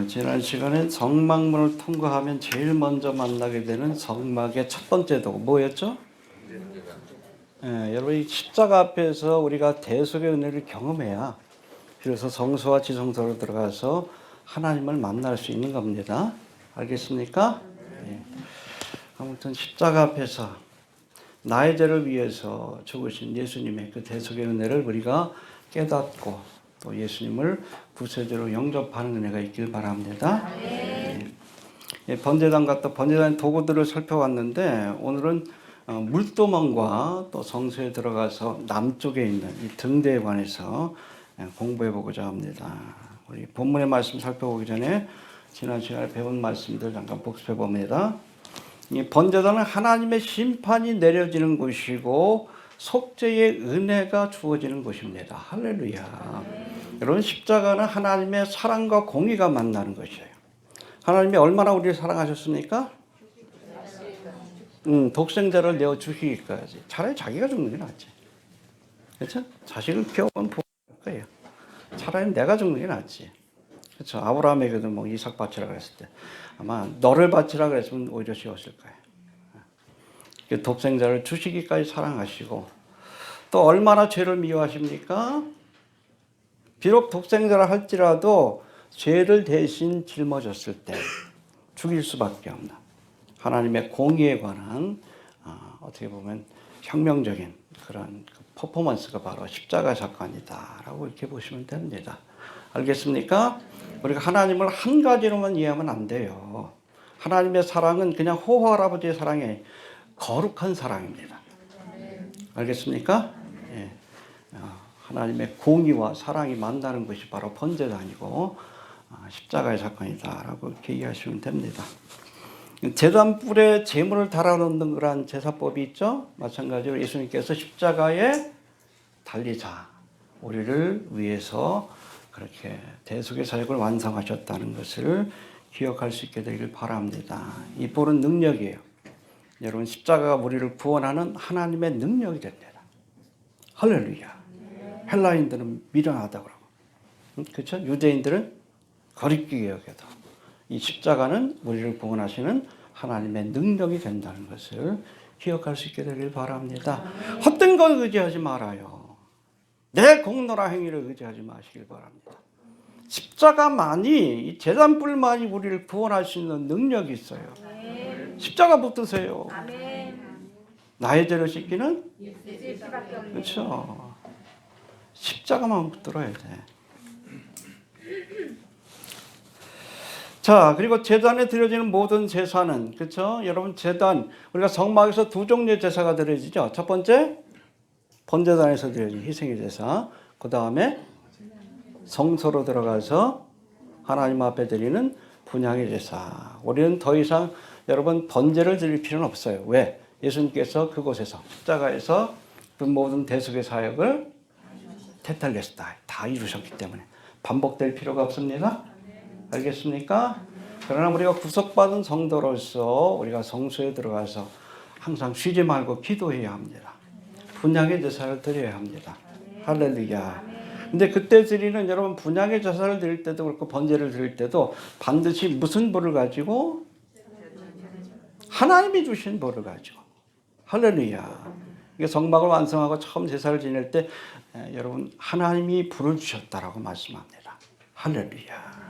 지난 시간에 성막문을 통과하면 제일 먼저 만나게 되는 성막의 첫 번째 도구 뭐였죠? 여러분 이 십자가 앞에서 우리가 대속의 은혜를 경험해야 비로소 성소와 지성소로 들어가서 하나님을 만날 수 있는 겁니다. 알겠습니까? 아무튼 십자가 앞에서 나의 죄를 위해서 죽으신 예수님의 그 대속의 은혜를 우리가 깨닫고 또 예수님을 구세주로 영접하는 은혜가 있길 바랍니다. 번제단 같은 번제단 도구들을 살펴봤는데 오늘은 물도망과 또 성소에 들어가서 남쪽에 있는 이 등대에 관해서 공부해 보고자 합니다. 우리 본문의 말씀 살펴보기 전에 지난 시간에 배운 말씀들 잠깐 복습해 봅니다. 이 번제단은 하나님의 심판이 내려지는 곳이고 속죄의 은혜가 주어지는 곳입니다. 할렐루야. 여러분 십자가는 하나님의 사랑과 공의가 만나는 것이에요. 하나님이 얼마나 우리를 사랑하셨습니까? 독생자를 내어 주시기까지. 차라리 자기가 죽는 게 낫지. 그렇죠? 자식을 키워본 부모일 거예요. 차라리 내가 죽는 게 낫지. 그렇죠? 아브라함에게도 뭐 이삭 바치라 그랬을 때 아마 너를 바치라 그랬으면 오히려 쉬웠을 거예요. 독생자를 주시기까지 사랑하시고 또 얼마나 죄를 미워하십니까? 비록 독생자라 할지라도 죄를 대신 짊어졌을 때 죽일 수밖에 없는 하나님의 공의에 관한 어떻게 보면 혁명적인 그런 퍼포먼스가 바로 십자가 사건이다라고 이렇게 보시면 됩니다. 알겠습니까? 우리가 하나님을 한 가지로만 이해하면 안 돼요. 하나님의 사랑은 그냥 호호 할아버지의 사랑이 거룩한 사랑입니다. 알겠습니까? 예. 하나님의 공의와 사랑이 만나는 것이 바로 번제단이고 십자가의 사건이다라고 이렇게 이해하시면 됩니다. 제단불에 제물을 달아놓는 그런 제사법이 있죠. 마찬가지로 예수님께서 십자가에 달리자 우리를 위해서 그렇게 대속의 사역을 완성하셨다는 것을 기억할 수 있게 되길 바랍니다. 이 볼은 능력이에요. 여러분 십자가가 우리를 구원하는 하나님의 능력이 됩니다. 할렐루야. 헬라인들은 미련하다고 그러고, 그렇죠? 유대인들은 거리끼게 여겨도 이 십자가는 우리를 구원하시는 하나님의 능력이 된다는 것을 기억할 수 있게 되길 바랍니다. 헛된 걸 의지하지 말아요. 내 공로나 행위를 의지하지 마시길 바랍니다. 십자가만이, 이 제단불만이 우리를 구원할 수 있는 능력이 있어요. 십자가 붙드세요. 나의 죄를 씻기는? 그렇죠. 십자가만 붙들어야 돼. 자, 그리고 제단에 드려지는 모든 제사는, 그렇죠? 여러분 제단, 우리가 성막에서 두 종류의 제사가 드려지죠. 첫 번째 번제단에서 드려진 희생의 제사, 그 다음에 성소로 들어가서 하나님 앞에 드리는 분향의 제사. 우리는 더 이상 여러분 번제를 드릴 필요는 없어요. 왜? 예수님께서 그곳에서 십자가에서 그 모든 대속의 사역을 테탈레스타 다 이루셨기 때문에 반복될 필요가 없습니다. 알겠습니까? 그러나 우리가 구속받은 성도로서 우리가 성소에 들어가서 항상 쉬지 말고 기도해야 합니다. 분향의 제사를 드려야 합니다. 할렐루야. 근데 그때 드리는 여러분 분향의 제사를 드릴 때도 그렇고 번제를 드릴 때도 반드시 무슨 벌을 가지고? 하나님이 주신 벌을 가지고. 할렐루야. 성막을 완성하고 처음 제사를 지낼 때 여러분 하나님이 불을 주셨다라고 말씀합니다. 할렐루야.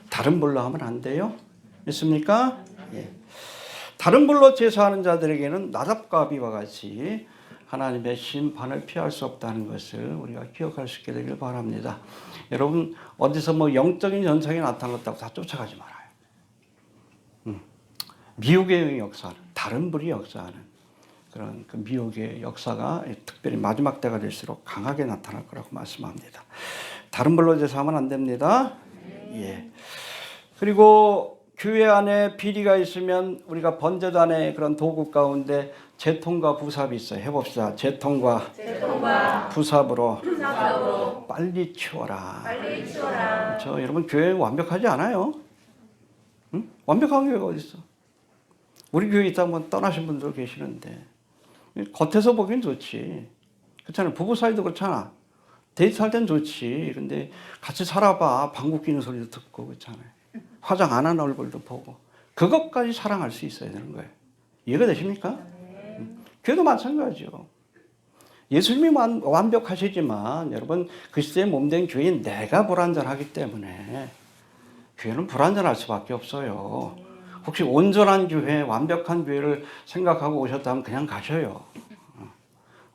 다른 불로 하면 안 돼요? 있습니까? 예. 다른 불로 제사하는 자들에게는 나답과 아비와 같이 하나님의 심판을 피할 수 없다는 것을 우리가 기억할 수 있게 되길 바랍니다. 여러분 어디서 뭐 영적인 현상이 나타났다고 다 쫓아가지 말아요. 미혹의 역사는 다른 불이 역사하는 그런 그 미혹의 역사가 특별히 마지막 때가 될수록 강하게 나타날 거라고 말씀합니다. 다른 불로 제사하면 안 됩니다. 예. 그리고 교회 안에 비리가 있으면 우리가 번제단의 그런 도구 가운데 제통과 부삽이 있어요. 해봅시다. 제통과 부삽으로 빨리 치워라. 그렇죠? 여러분 교회 완벽하지 않아요. 응? 완벽한 교회가 어디 있어? 우리 교회 있다면 떠나신 분들 계시는데 겉에서 보기엔 좋지. 그렇잖아요. 부부 사이도 그렇잖아. 데이트할 땐 좋지. 근데 같이 살아봐. 방귀 뀌는 소리도 듣고 그렇잖아요. 화장 안 한 얼굴도 보고 그것까지 사랑할 수 있어야 되는 거예요. 이해가 되십니까? 교회도 마찬가지죠. 예수님이 완벽하시지만 여러분 그 시대에 몸된 교회인 내가 불완전하기 때문에 교회는 불완전할 수밖에 없어요. 혹시 온전한 교회, 완벽한 교회를 생각하고 오셨다면 그냥 가셔요.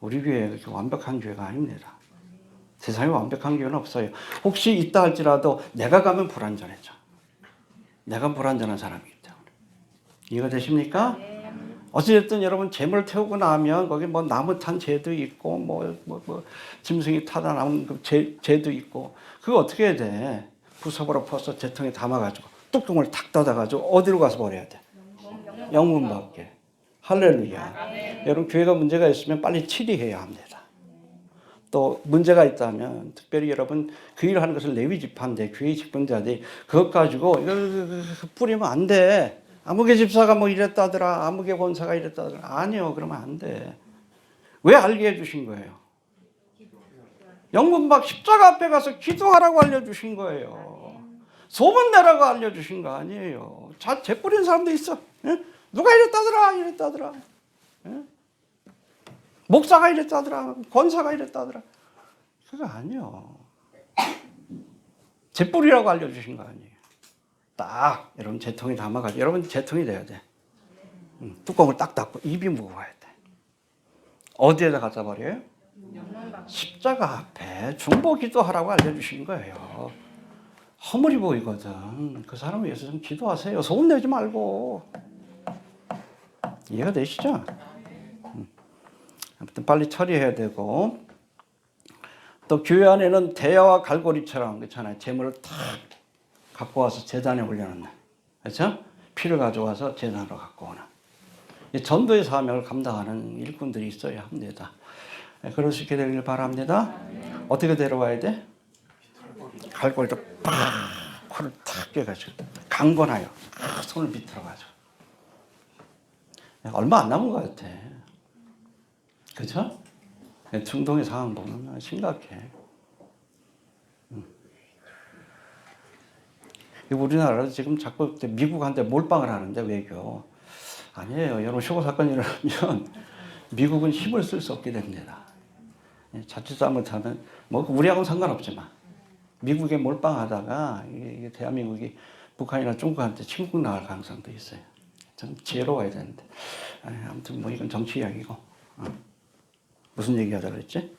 우리 교회 그렇게 완벽한 교회가 아닙니다. 세상에 완벽한 교회는 없어요. 혹시 있다 할지라도 내가 가면 불완전해져. 내가 불완전한 사람이기 때문에. 이해가 되십니까? 어찌됐든 여러분 재물 태우고 나면 거기 뭐 나무 탄 재도 있고 짐승이 타다 남은 그 재도 있고 그거 어떻게 해야 돼? 부숴버려 퍼서 재통에 담아가지고 뚜껑을 탁 닫아가지고 어디로 가서 버려야 돼? 영문 밖에. 할렐루야. 여러분 교회가 문제가 있으면 빨리 치리해야 합니다. 또 문제가 있다면 특별히 여러분 그 일을 하는 것을 레위 지파인데 교회 직분자들이 그것 가지고 이거 뿌리면 안 돼. 아무개 집사가 뭐 이랬다더라. 아무개 권사가 이랬다더라. 아니요. 그러면 안 돼. 왜 알게 해주신 거예요? 영문박 십자가 앞에 가서 기도하라고 알려주신 거예요. 소문내라고 알려주신 거 아니에요. 재 뿌리는 사람도 있어. 예? 누가 이랬다더라. 예? 목사가 이랬다더라. 권사가 이랬다더라. 그거 아니요. 재 뿌리라고 알려주신 거 아니에요. 딱 여러분 재통에 담아가지고 여러분 재통이 돼야 돼. 뚜껑을 딱 닫고 입이 무거워야 돼. 어디에다 갖다 버려요? 십자가 앞에 중보 기도하라고 알려주신 거예요. 허물이 보이거든. 그 사람을 위해서 좀 기도하세요. 소문 내지 말고. 이해가 되시죠? 아무튼 빨리 처리해야 되고 또 교회 안에는 대야와 갈고리처럼 그렇잖아요. 재물을 탁 갖고 와서 제단에 올려놓는 그렇죠? 피를 가져와서 제단으로 갖고 오는 전도의 사명을 감당하는 일꾼들이 있어야 합니다. 그럴 수 있게 되길 바랍니다. 어떻게 데려와야 돼? 갈고리로 팍 코를 탁 깨가지고 강건하여 손을 비틀어가지고 얼마 안 남은 것 같아. 그렇죠? 중동의 상황 보면 심각해. 우리나라도 지금 자꾸 미국한테 몰빵을 하는데 외교. 아니에요. 여러분 쇼고 사건이 일어나면 미국은 힘을 쓸 수 없게 됩니다. 자칫 잘못하면 뭐 우리하고는 상관없지만 미국에 몰빵하다가 이게 대한민국이 북한이나 중국한테 침국 나갈 가능성도 있어요. 좀 지혜로워야 되는데. 아무튼 뭐 이건 정치 이야기고. 무슨 얘기하자 그랬지?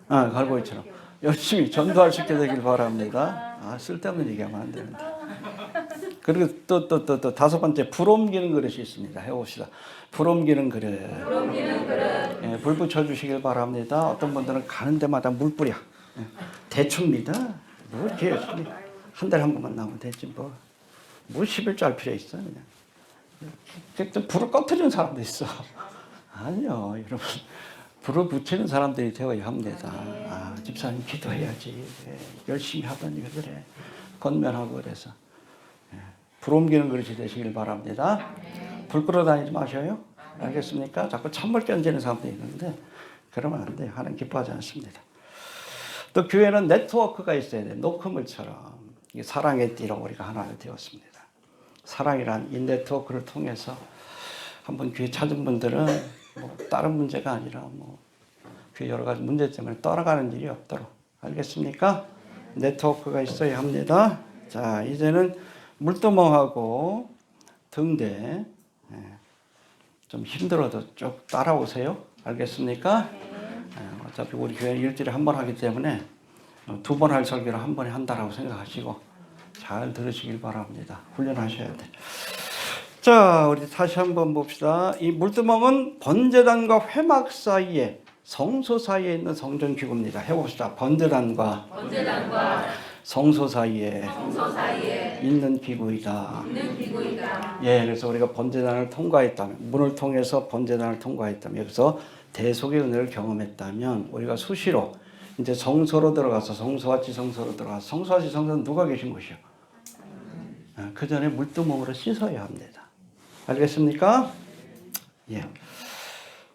갈고리처럼 열심히 전도할 수 있게 되길 바랍니다. 쓸데없는 얘기하면 안 되는데. 그리고 또 다섯 번째 불 옮기는 그릇이 있습니다. 해봅시다. 불 옮기는 그릇. 예, 불 붙여주시길 바랍니다. 어떤 분들은 가는 데마다 물 뿌려. 대충 믿어. 뭐 이렇게 열심히 한 달에 한 번만 나오면 되지 뭐 11조 할 필요 있어 그냥. 불을 꺼트리는 사람도 있어. 아니요, 여러분. 불을 붙이는 사람들이 되어야 합니다. 집사님 기도해야지. 열심히 하더니 그래. 건면하고 그래서. 불 옮기는 그릇이 되시길 바랍니다. 불 끌어 다니지 마셔요. 알겠습니까? 자꾸 찬물 견지는 사람도 있는데 그러면 안 돼요. 하나님 기뻐하지 않습니다. 또 교회는 네트워크가 있어야 돼요. 노크물처럼. 사랑의 띠로 우리가 하나가 되었습니다. 사랑이란 이 네트워크를 통해서 한번 교회 찾은 분들은 뭐 다른 문제가 아니라 뭐 교회 여러 가지 문제 때문에 떠나가는 일이 없도록. 알겠습니까? 네트워크가 있어야 합니다. 자, 이제는 물두멍하고 등대 좀 힘들어도 쭉 따라오세요. 알겠습니까? 어차피 우리 교회 일주일에 한 번 하기 때문에 2번 할 설교를 한 번에 한다라고 생각하시고 잘 들으시길 바랍니다. 훈련하셔야 돼. 자, 우리 다시 한번 봅시다. 이 물두멍은 번제단과 회막 사이에 성소 사이에 있는 성전 기구입니다. 해봅시다. 번제단과 성소 사이에 있는 기구이다. 예, 그래서 우리가 번제단을 통과했다면, 문을 통해서 번제단을 통과했다면, 여기서 대속의 은혜를 경험했다면, 우리가 수시로 이제 성소로 들어가서 성소와 지성소로 들어가서 성소와 지성소는 누가 계신 곳이요? 그 전에 물두멍으로 씻어야 합니다. 알겠습니까? 예.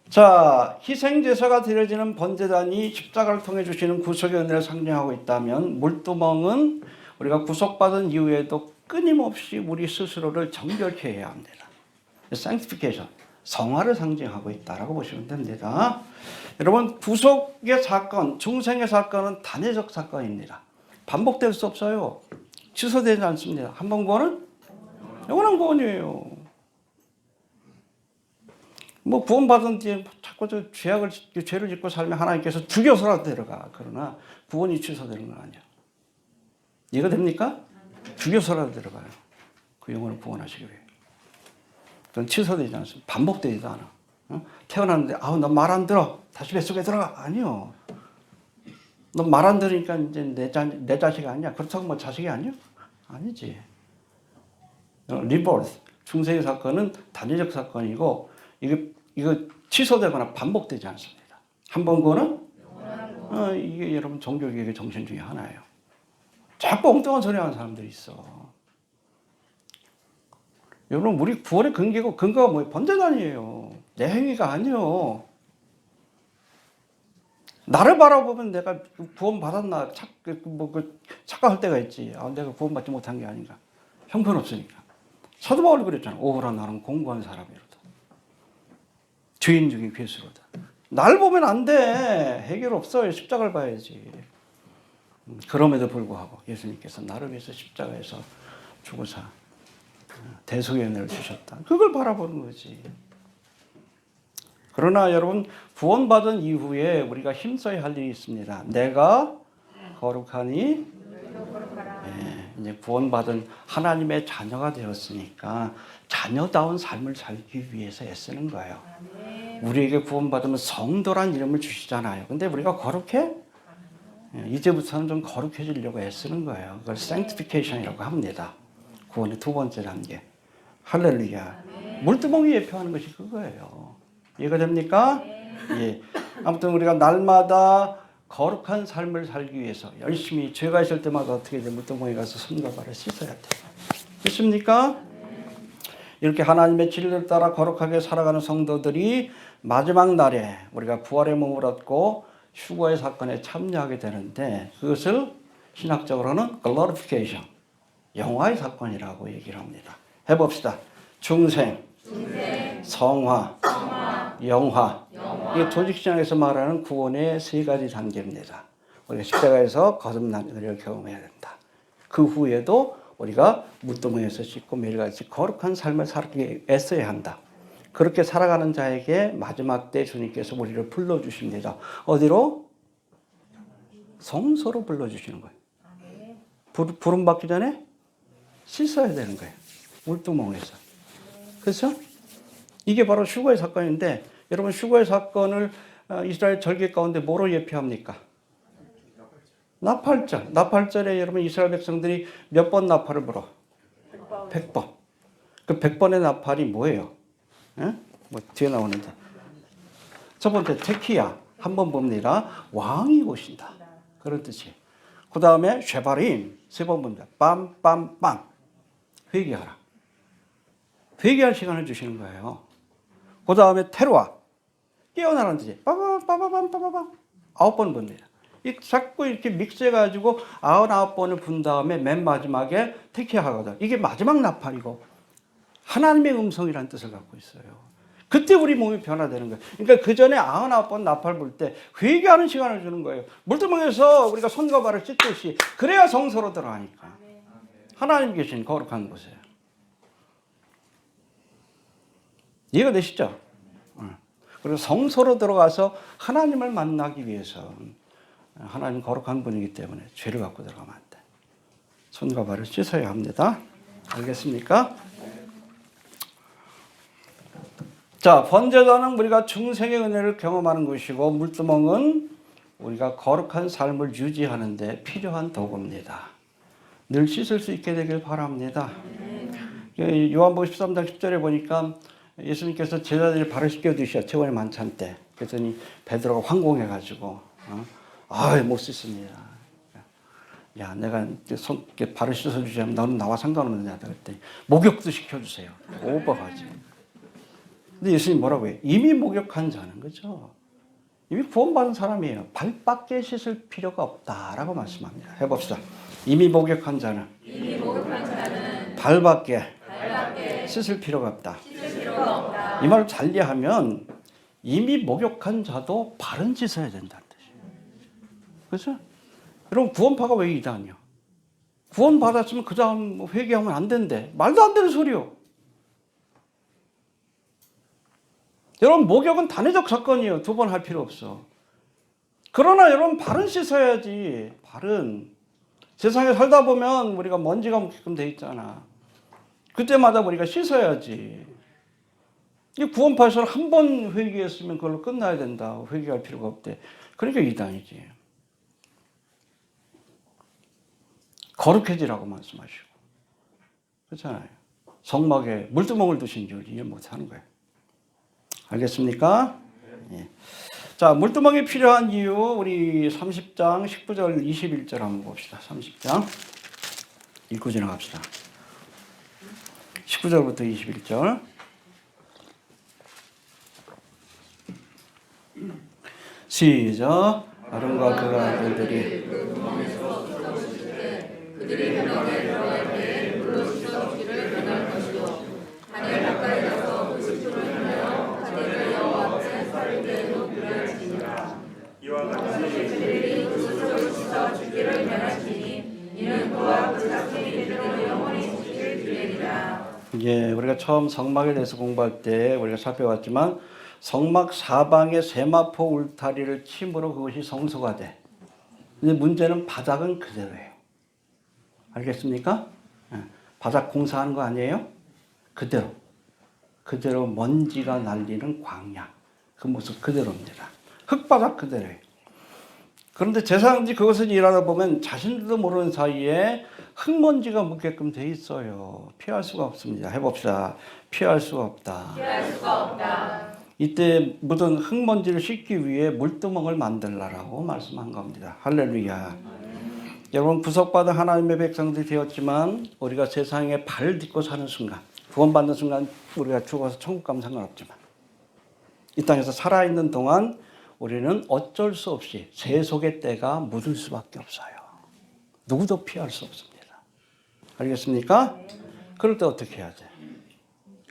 자, 희생제사가 드려지는 번제단이 십자가를 통해 주시는 구속의 은혜를 상징하고 있다면 물두멍은 우리가 구속받은 이후에도 끊임없이 우리 스스로를 정결케 해야 합니다. sanctification, 성화를 상징하고 있다라고 보시면 됩니다. 여러분, 구속의 사건, 중생의 사건은 단회적 사건입니다. 반복될 수 없어요. 취소되지 않습니다. 한 번 구원은 영원한 구원이에요. 뭐 구원받은 뒤에 자꾸 죄를 짓고 살면 하나님께서 죽여서라도 데려가. 그러나 구원이 취소되는 건 아니야. 이해가 됩니까? 죽여서라도 데려가요. 그 영혼을 구원하시기 위해. 그건 취소되지 않습니다. 반복되지도 않아. 태어났는데 너 말 안 들어. 다시 뱃속에 들어가. 아니요. 너 말 안 들으니까 이제 내 자식이 아니야. 그렇다고 뭐 자식이 아니야? 아니지. 리버스, 중생의 사건은 단위적 사건이고 이거 취소되거나 반복되지 않습니다. 한 번 구원은 이게 여러분 종교개혁의 정신 중에 하나예요. 자꾸 엉뚱한 소리 하는 사람들이 있어. 여러분, 우리 구원의 근거가 뭐예요? 번제단이에요. 내 행위가 아니요. 나를 바라보면 내가 구원 받았나 착각할 때가 있지. 내가 구원받지 못한 게 아닌가. 형편없으니까. 사도 바울이 그랬잖아. 오호라 나는 공고한 사람이로다. 죄인 중에 괴수로다. 날 보면 안 돼. 해결 없어요. 십자가를 봐야지. 그럼에도 불구하고 예수님께서 나를 위해서 십자가에서 죽으사 대속의 은혜를 주셨다. 그걸 바라보는 거지. 그러나 여러분, 구원받은 이후에 우리가 힘써야 할 일이 있습니다. 내가 거룩하니 이제 구원받은 하나님의 자녀가 되었으니까 자녀다운 삶을 살기 위해서 애쓰는 거예요. 우리에게 구원받으면 성도란 이름을 주시잖아요. 근데 우리가 거룩해? 이제부터는 좀 거룩해지려고 애쓰는 거예요. 그걸 sanctification이라고 합니다. 구원의 두 번째 단계. 할렐루야. 물두멍이 예표하는 것이 그거예요. 이해가 됩니까? 예. 아무튼 우리가 날마다 거룩한 삶을 살기 위해서 열심히 죄가 있을 때마다 어떻게 돼? 물두멍에 가서 손과 발을 씻어야 돼. 됐습니까? 이렇게 하나님의 진리를 따라 거룩하게 살아가는 성도들이 마지막 날에 우리가 부활의 몸을 얻고 휴거의 사건에 참여하게 되는데 그것을 신학적으로는 glorification, 영화의 사건이라고 얘기를 합니다. 해봅시다. 중생, 성화, 영화. 이게 조직신학에서 말하는 구원의 세 가지 단계입니다. 우리가 십자가에서 거듭난 은혜를 경험해야 된다. 그 후에도 우리가 무덤에서 씻고 매일같이 거룩한 삶을 살기 애써야 한다. 그렇게 살아가는 자에게 마지막 때 주님께서 우리를 불러주십니다. 어디로? 성소로 불러주시는 거예요. 부름 받기 전에 씻어야 되는 거예요. 물두멍에서. 그렇죠? 이게 바로 휴거의 사건인데 여러분, 휴거의 사건을 이스라엘 절기 가운데 뭐로 예표합니까? 나팔절. 나팔절에 여러분 이스라엘 백성들이 몇 번 나팔을 불어? 100번. 그 100번의 나팔이 뭐예요? 뭐 뒤에 나오는데. 첫 번째 테키야. 한 번 봅니다. 왕이 오신다. 그런 뜻이에요. 그 다음에 쉐바림. 세 번 봅니다. 빰빰빰. 회개하라. 회개할 시간을 주시는 거예요. 그 다음에 테루아. 깨어나는 뜻이에요. 빠바밤 9번 봅니다. 자꾸 이렇게 믹스해가지고 99번을 분 다음에 맨 마지막에 테키하거든. 이게 마지막 나팔이고 하나님의 음성이라는 뜻을 갖고 있어요. 그때 우리 몸이 변화되는 거예요. 그러니까 그 전에 99번 나팔 불 때 회개하는 시간을 주는 거예요. 물두멍에서 우리가 손과 발을 씻듯이 그래야 성소로 들어가니까. 하나님 계신 거룩한 곳에. 이해가 되시죠? 그리고 성소로 들어가서 하나님을 만나기 위해서 하나님 거룩한 분이기 때문에 죄를 갖고 들어가면 안 돼. 손과 발을 씻어야 합니다. 알겠습니까? 자, 번제단은 우리가 중생의 은혜를 경험하는 것이고 물두멍은 우리가 거룩한 삶을 유지하는 데 필요한 도구입니다. 늘 씻을 수 있게 되길 바랍니다. 요한복음 13장 10절에 보니까 예수님께서 제자들이 발을 씻겨주셔. 최후의 만찬 때. 그랬더니 베드로가 황공해가지고 못 씻습니다. 야, 내가 발을 씻어주자면 너는 나와 상관없느냐. 그랬더니 목욕도 시켜주세요. 오버하지. 근데 예수님 뭐라고 해요? 이미 목욕한 자는 거죠. 이미 구원받은 사람이에요. 발밖에 씻을 필요가 없다라고 말씀합니다. 해봅시다. 이미 목욕한 자는 발밖에 씻을 필요가 없다. 이 말을 달리하면 이미 목욕한 자도 발은 씻어야 된다는 뜻이에요. 그렇죠? 여러분 구원파가 왜 이단이요? 구원받았으면 그 다음 회개하면 안 된대. 말도 안 되는 소리요. 여러분 목욕은 단회적 사건이에요. 두 번 할 필요 없어. 그러나 여러분 발은 씻어야지. 발은 세상에 살다 보면 우리가 먼지가 묻게끔 돼 있잖아. 그때마다 우리가 씻어야지. 이 구원파에서는 한 번 회개했으면 그걸로 끝나야 된다. 회개할 필요가 없대. 그러니까 이단이지. 거룩해지라고 말씀하시고. 그렇잖아요. 성막에 물두멍을 두신 줄 이해 못하는 거예요. 알겠습니까? 예. 자, 물두멍이 필요한 이유 우리 30장 19절 21절 한번 봅시다. 30장 읽고 지나갑시다. 19절부터 21절 시작. 아론과 그가 아들들이 그들이 회막에 들어갈 때에 물로 씻어주기를 변할 것이요 하늘 가까이 가서 그 식품을 하며 가지를 여호와 앞에 살을 때에도 그러할지니라. 이와 같이 그들이 그 식품을 씻어주기를 변할지니 이는 그와 그 자손이 그대로 영원히 지키를 기회리라. 예, 우리가 처음 성막에 대해서 공부할 때 우리가 살펴봤지만 성막 사방에 세마포 울타리를 침으로 그것이 성소가 돼. 근데 문제는 바닥은 그대로예요. 알겠습니까? 바닥 공사하는 거 아니에요? 그대로 먼지가 날리는 광야. 그 모습 그대로입니다. 흙바닥 그대로예요. 그런데 제사장들이 그것을 일하다 보면 자신들도 모르는 사이에 흙먼지가 묻게끔 돼 있어요. 피할 수가 없습니다. 해봅시다. 피할 수가 없다. 이때 묻은 흙먼지를 씻기 위해 물두멍을 만들라라고 말씀한 겁니다. 할렐루야. 여러분 구속받은 하나님의 백성들이 되었지만 우리가 세상에 발을 딛고 사는 순간 구원받는 순간 우리가 죽어서 천국 가면 상관없지만 이 땅에서 살아있는 동안 우리는 어쩔 수 없이 세속의 때가 묻을 수밖에 없어요. 누구도 피할 수 없습니다. 알겠습니까? 그럴 때 어떻게 해야 돼?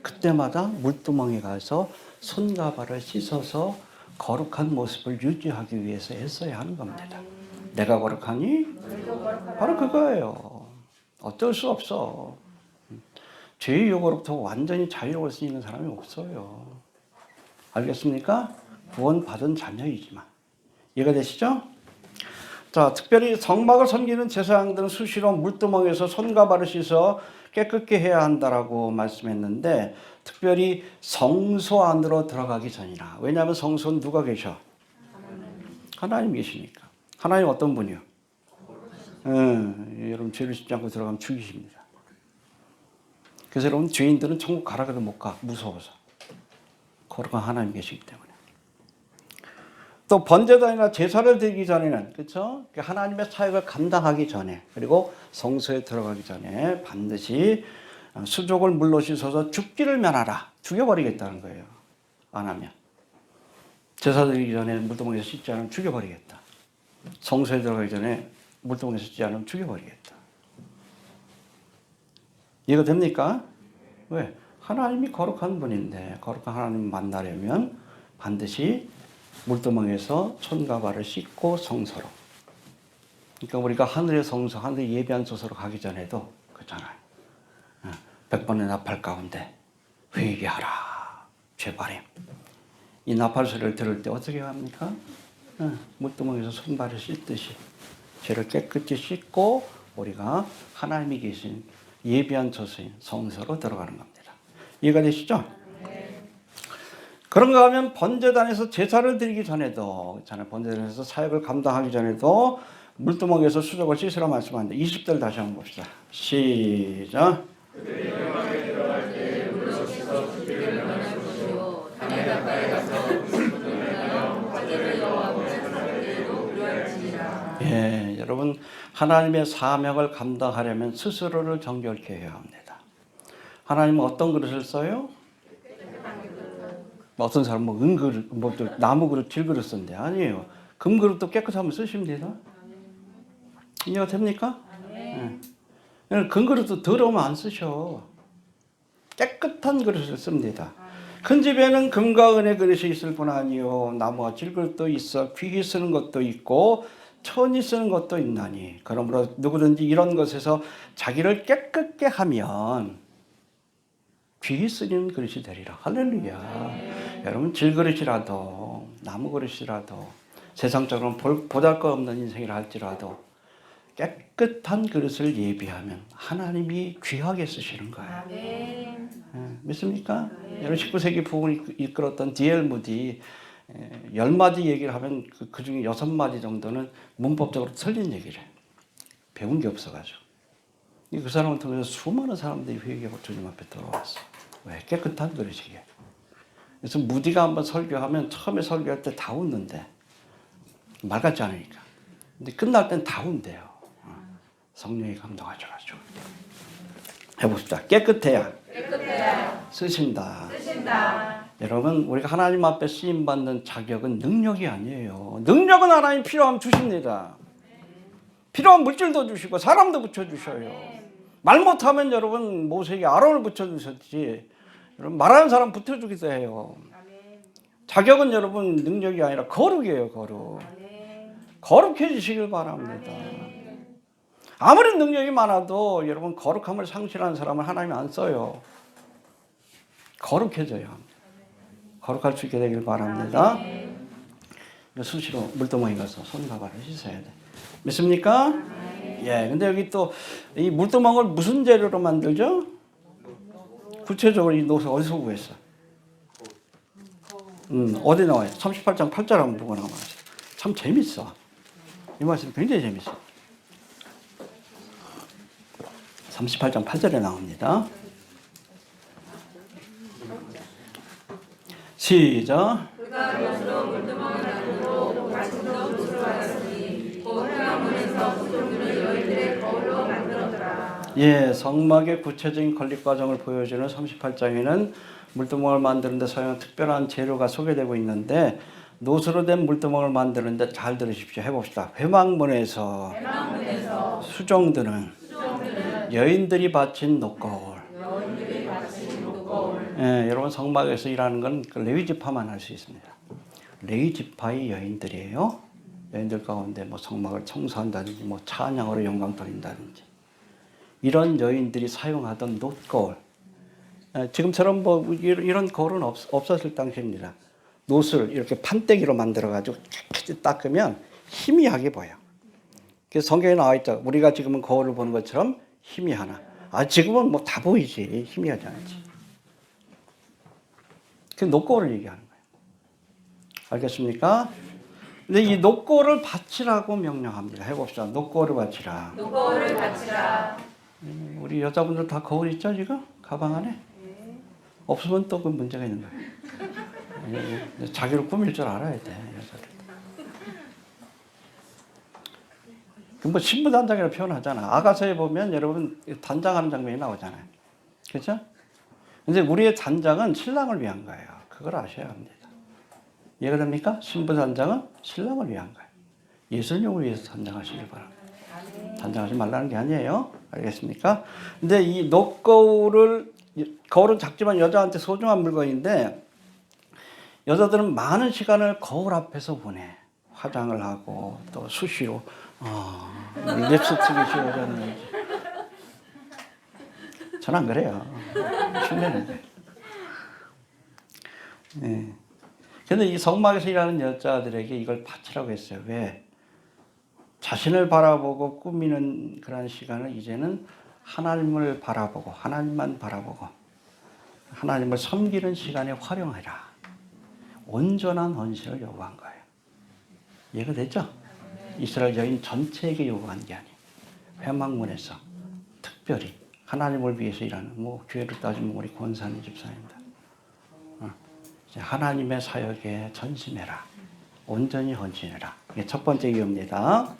그때마다 물두멍에 가서 손과 발을 씻어서 거룩한 모습을 유지하기 위해서 애써야 하는 겁니다. 내가 거룩하니? 바로 그거예요. 어쩔 수 없어. 죄의 유혹으로부터 완전히 자유로울 수 있는 사람이 없어요. 알겠습니까? 구원받은 자녀이지만. 이해가 되시죠? 자, 특별히 성막을 섬기는 제사장들은 수시로 물두멍에서 손과 발을 씻어 깨끗게 해야 한다라고 말씀했는데 특별히 성소 안으로 들어가기 전이라. 왜냐하면 성소는 누가 계셔? 하나님 계시니까. 하나님 어떤 분이요? 여러분 죄를 씻지 않고 들어가면 죽이십니다. 그래서 여러분 죄인들은 천국 가라 그래도 못 가. 무서워서. 거룩한 하나님 계시기 때문에. 또 번제단이나 제사를 드리기 전에는 그렇죠? 하나님의 사역을 감당하기 전에 그리고 성소에 들어가기 전에 반드시 수족을 물로 씻어서 죽기를 면하라. 죽여버리겠다는 거예요. 안 하면. 제사 드리기 전에 물두멍에서 씻지 않으면 죽여버리겠다. 성소에 들어가기 전에 물두멍에서 씻지 않으면 죽여버리겠다. 이해가 됩니까? 왜? 하나님이 거룩한 분인데 거룩한 하나님을 만나려면 반드시 물두멍에서 손과 발을 씻고 성소로. 그러니까 우리가 하늘의 성소, 하늘의 예배한 소서로 가기 전에도 그렇잖아요. 100번의 나팔 가운데 회개하라. 죄바림. 이 나팔 소리를 들을 때 어떻게 합니까? 물두멍에서 손발을 씻듯이 죄를 깨끗이 씻고 우리가 하나님이 계신 예배한 처소인 성소로 들어가는 겁니다. 이해가 되시죠? 그런가 하면 번제단에서 제사를 드리기 전에도 있잖아요. 번제단에서 사역을 감당하기 전에도 물두멍에서 수족을 씻으라 말씀하는데 20절 다시 한번 봅시다. 시작. 예, 여러분 하나님의 사명을 감당하려면 스스로를 정결케 해야 합니다. 하나님은 어떤 그릇을 써요? 어떤 사람은 뭐 은그릇, 뭐 또 나무 그릇, 질그릇 쓴대. 아니에요. 금그릇도 깨끗하면 쓰시면 돼요. 이해가 됩니까? 네. 금그릇도 더러우면 안 쓰셔. 깨끗한 그릇을 씁니다. 큰 집에는 금과 은의 그릇이 있을 뿐 아니요 나무와 질그릇도 있어 귀히 쓰는 것도 있고 천히 쓰는 것도 있나니 그러므로 누구든지 이런 것에서 자기를 깨끗게 하면 귀히 쓰는 그릇이 되리라. 할렐루야. 여러분 질그릇이라도 나무 그릇이라도 세상적으로는 보잘것없는 인생이라 할지라도 깨끗한 그릇을 예비하면 하나님이 귀하게 쓰시는 거예요. 네, 믿습니까? 여러분 19세기 부흥을 이끌었던 D.L. 무디 10마디 얘기를 하면 그 중에 6마디 정도는 문법적으로 틀린 얘기를 해요. 배운 게 없어가지고. 그 사람을 통해서 수많은 사람들이 회개하고 주님 앞에 들어왔어. 왜? 깨끗한 그릇이게. 그래서 무디가 한번 설교하면 처음에 설교할 때 다 웃는데 말 같지 않으니까. 근데 끝날 땐 다 운대요. 성령이 감동하셔가지고. 해봅시다. 깨끗해야 쓰신다. 여러분 우리가 하나님 앞에 쓰임받는 자격은 능력이 아니에요. 능력은 하나님 필요하면 주십니다. 필요한 물질도 주시고 사람도 붙여주셔요. 말 못하면 여러분 모세에게 아론을 붙여주셨지 여러분 말하는 사람 붙여주기도 해요. 자격은 여러분 능력이 아니라 거룩이에요. 거룩해지시길 바랍니다. 아무리 능력이 많아도 여러분 거룩함을 상실하는 사람은 하나님이 안 써요. 거룩해져야 합니다. 거룩할 수 있게 되길 바랍니다. 수시로 물두멍에 가서 손가발을 씻어야 돼. 믿습니까? 예. 근데 여기 또 이 물두멍을 무슨 재료로 만들죠? 구체적으로 이 노서 어디서 구했어? 어디 나와요? 38장 8절 한번 보고 나와요. 참 재밌어. 이 말씀 굉장히 재밌어. 38장 8절에 나옵니다. 시작. 그가 롯으로 물두멍을 가지고 가슴도 롯으로 가졌으니 곧 회막문에서 구슬문을 여인들의 거울로 만들었더라. 예, 성막의 구체적인 건립 과정을 보여주는 38장에는 물두멍을 만드는데 사용한 특별한 재료가 소개되고 있는데 노수로 된 물두멍을 만드는데 잘 들으십시오. 해봅시다. 회막문에서 수종드는 여인들이 바친 녹거울. 예, 여러분 성막에서 일하는 건 레위지파만 할 수 있습니다. 레위지파의 여인들이에요. 여인들 가운데 뭐 성막을 청소한다든지 뭐 찬양으로 영광 돌린다든지 이런 여인들이 사용하던 녹거울. 지금처럼 뭐 이런 거울은 없었을 당시입니다. 놋을 이렇게 판때기로 만들어가지고 깨끗이 닦으면 희미하게 보여. 그래서 성경에 나와 있죠. 우리가 지금은 거울을 보는 것처럼 희미하나. 지금은 뭐 다 보이지. 희미하지 않지. 그 녹거울을 얘기하는 거예요. 알겠습니까? 근데 이 녹거울을 바치라고 명령합니다. 해봅시다. 녹거울을 바치라. 우리 여자분들 다 거울 있죠 지금? 가방 안에? 없으면 또 그 문제가 있는 거예요. 자기를 꾸밀 줄 알아야 돼. 여자들. 뭐 신부 단장이라고 표현하잖아. 아가서에 보면 여러분 단장하는 장면이 나오잖아요. 그렇죠? 근데 우리의 단장은 신랑을 위한 거예요. 그걸 아셔야 합니다. 이해가 됩니까? 신부 단장은 신랑을 위한 거예요. 예수님을 위해서 단장하시길 바랍니다. 단장하지 말라는 게 아니에요. 알겠습니까? 근데 이 녹거울은 작지만 여자한테 소중한 물건인데 여자들은 많은 시간을 거울 앞에서 보내. 화장을 하고 또 수시로 립스틱이 지워졌는지. 전 안 그래요. 흉내내요. 네. 근데 이 성막에서 일하는 여자들에게 이걸 바치라고 했어요. 왜? 자신을 바라보고 꾸미는 그런 시간을 이제는 하나님을 바라보고 하나님만 바라보고 하나님을 섬기는 시간에 활용해라. 온전한 헌신을 요구한 거예요. 이해가 됐죠? 이스라엘 여인 전체에게 요구한 게 아니에요. 회막문에서 특별히 하나님을 위해서 일하는 뭐 교회를 따지면 우리 권사님 집사입니다. 하나님의 사역에 전심해라. 온전히 헌신해라. 이게 첫 번째 이유입니다.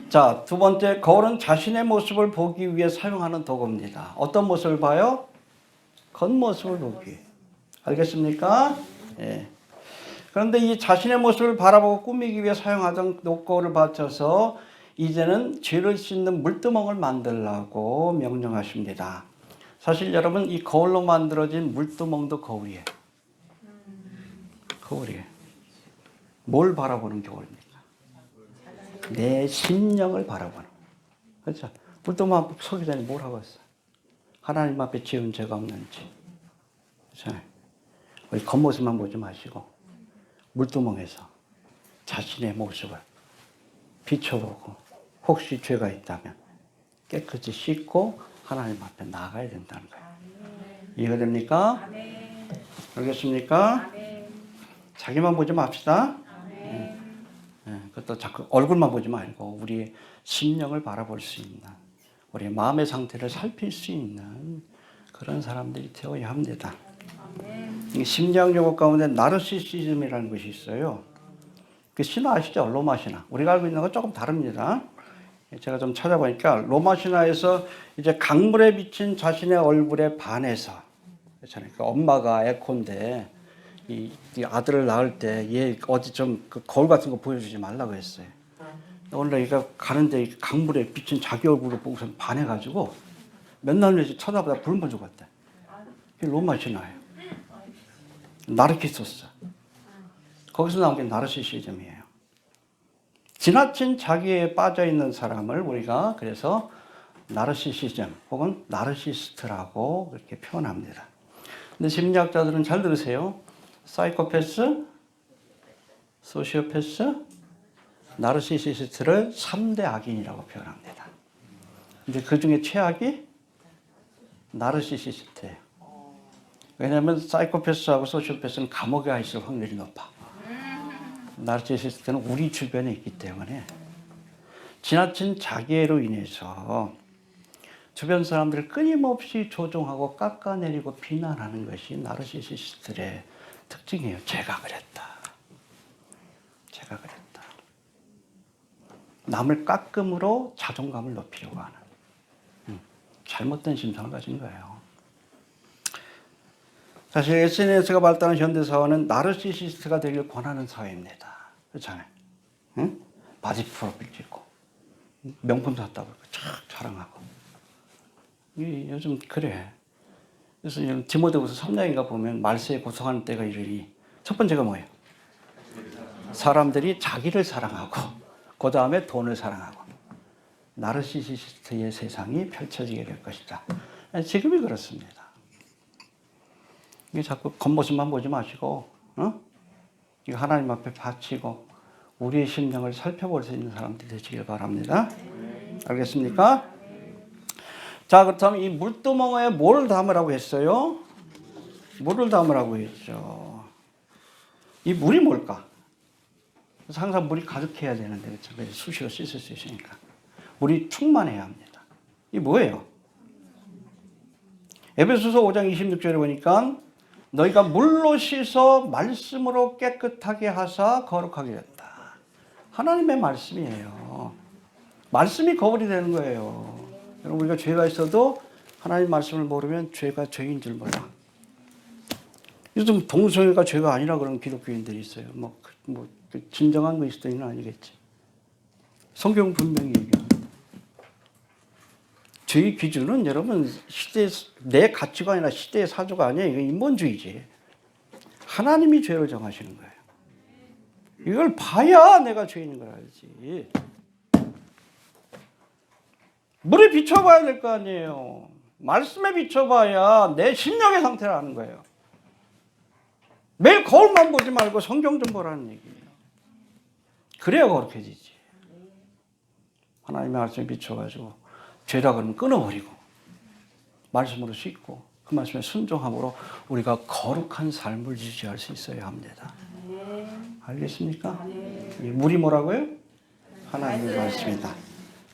자, 두 번째, 거울은 자신의 모습을 보기 위해 사용하는 도구입니다. 어떤 모습을 봐요? 겉모습을 보기 위해. 알겠습니까? 예. 그런데 이 자신의 모습을 바라보고 꾸미기 위해 사용하던 노고를 바쳐서 이제는 죄를 씻는 물두멍을 만들라고 명령하십니다. 사실 여러분 이 거울로 만들어진 물두멍도 거울이에요. 거울이에요. 뭘 바라보는 거울입니까? 내 심령을 바라보는. 그렇죠? 물두멍 앞에 서기 전에 뭘 하고 있어? 하나님 앞에 지은 죄가 없는지. 그렇잖아요. 우리 겉모습만 보지 마시고 물두멍에서 자신의 모습을 비춰보고 혹시 죄가 있다면 깨끗이 씻고 하나님 앞에 나가야 된다는 거예요. 이해가 됩니까? 알겠습니까? 자기만 보지 맙시다. 그것도 자꾸 얼굴만 보지 말고 우리의 심령을 바라볼 수 있는, 우리의 마음의 상태를 살필 수 있는 그런 사람들이 되어야 합니다. 심리학 용어 가운데 나르시시즘이라는 것이 있어요. 그 신화 아시죠? 로마 신화. 우리가 알고 있는 건 조금 다릅니다. 제가 좀 찾아보니까 로마 신화에서 이제 강물에 비친 자신의 얼굴에 반해서, 그렇잖아요. 그 엄마가 에코인데 이 아들을 낳을 때 얘 어디 좀 그 거울 같은 거 보여주지 말라고 했어요. 원래 얘가 가는데 강물에 비친 자기 얼굴을 보고서 반해가지고 몇 날 내지 쳐다보다 불 먼저 갔대. 그게 로마 신화예요. 나르키소스. 거기서 나온 게 나르시시즘이에요. 지나친 자기에 빠져 있는 사람을 우리가 그래서 나르시시즘 혹은 나르시스트라고 그렇게 표현합니다. 근데 심리학자들은 잘 들으세요. 사이코패스, 소시오패스, 나르시시스트를 3대 악인이라고 표현합니다. 근데 그 중에 최악이 나르시시스트예요. 왜냐하면 사이코패스하고 소시오패스는 감옥에 가 있을 확률이 높아. 나르시시스트는 우리 주변에 있기 때문에 지나친 자기애로 인해서 주변 사람들을 끊임없이 조종하고 깎아내리고 비난하는 것이 나르시시스트의 특징이에요. 제가 그랬다. 제가 그랬다. 남을 깎음으로 자존감을 높이려고 하는 잘못된 심성을 가진 거예요. 사실 SNS가 발달한 현대사회는 나르시시스트가 되길 권하는 사회입니다. 그렇잖아요. 응? 바디 프로필 찍고 명품 샀다고 쫙 자랑하고. 요즘 그래. 그래서 디모데후서 3장인가 보면 말세에 고통하는 때가 이르니 첫 번째가 뭐예요? 사람들이 자기를 사랑하고 그 다음에 돈을 사랑하고 나르시시스트의 세상이 펼쳐지게 될 것이다. 지금이 그렇습니다. 이게 자꾸 겉모습만 보지 마시고, 이거 하나님 앞에 바치고 우리의 심령을 살펴볼 수 있는 사람들이 되시길 바랍니다. 알겠습니까? 자, 그렇다면 이 물두멍에 뭘 담으라고 했어요? 물을 담으라고 했죠. 이 물이 뭘까? 그래서 항상 물이 가득해야 되는데, 그렇죠? 수시로 씻을 수 있으니까. 물이 충만해야 합니다. 이게 뭐예요? 에베소서 5장 26절에 보니까 너희가 물로 씻어 말씀으로 깨끗하게 하사 거룩하게 됐다. 하나님의 말씀이에요. 말씀이 거울이 되는 거예요. 여러분, 우리가 죄가 있어도 하나님 말씀을 모르면 죄가 죄인 줄 몰라. 요즘 동성애가 죄가 아니라 그런 기독교인들이 있어요. 진정한 그리스도인은 아니겠지. 성경 분명히 얘기합니다. 죄의 기준은 여러분 내 가치관이나 시대의 사조가 아니에요. 이거 인본주의지. 하나님이 죄를 정하시는 거예요. 이걸 봐야 내가 죄인인 걸 알지. 물에 비춰봐야 될 거 아니에요. 말씀에 비춰봐야 내 심령의 상태를 아는 거예요. 매일 거울만 보지 말고 성경 좀 보라는 얘기예요. 그래야 거룩해지지. 하나님의 말씀에 비춰가지고 죄다 그러면 끊어버리고 말씀으로 씻고 그 말씀에 순종함으로 우리가 거룩한 삶을 유지할 수 있어야 합니다. 알겠습니까? 물이 뭐라고요? 하나님의 말씀이다.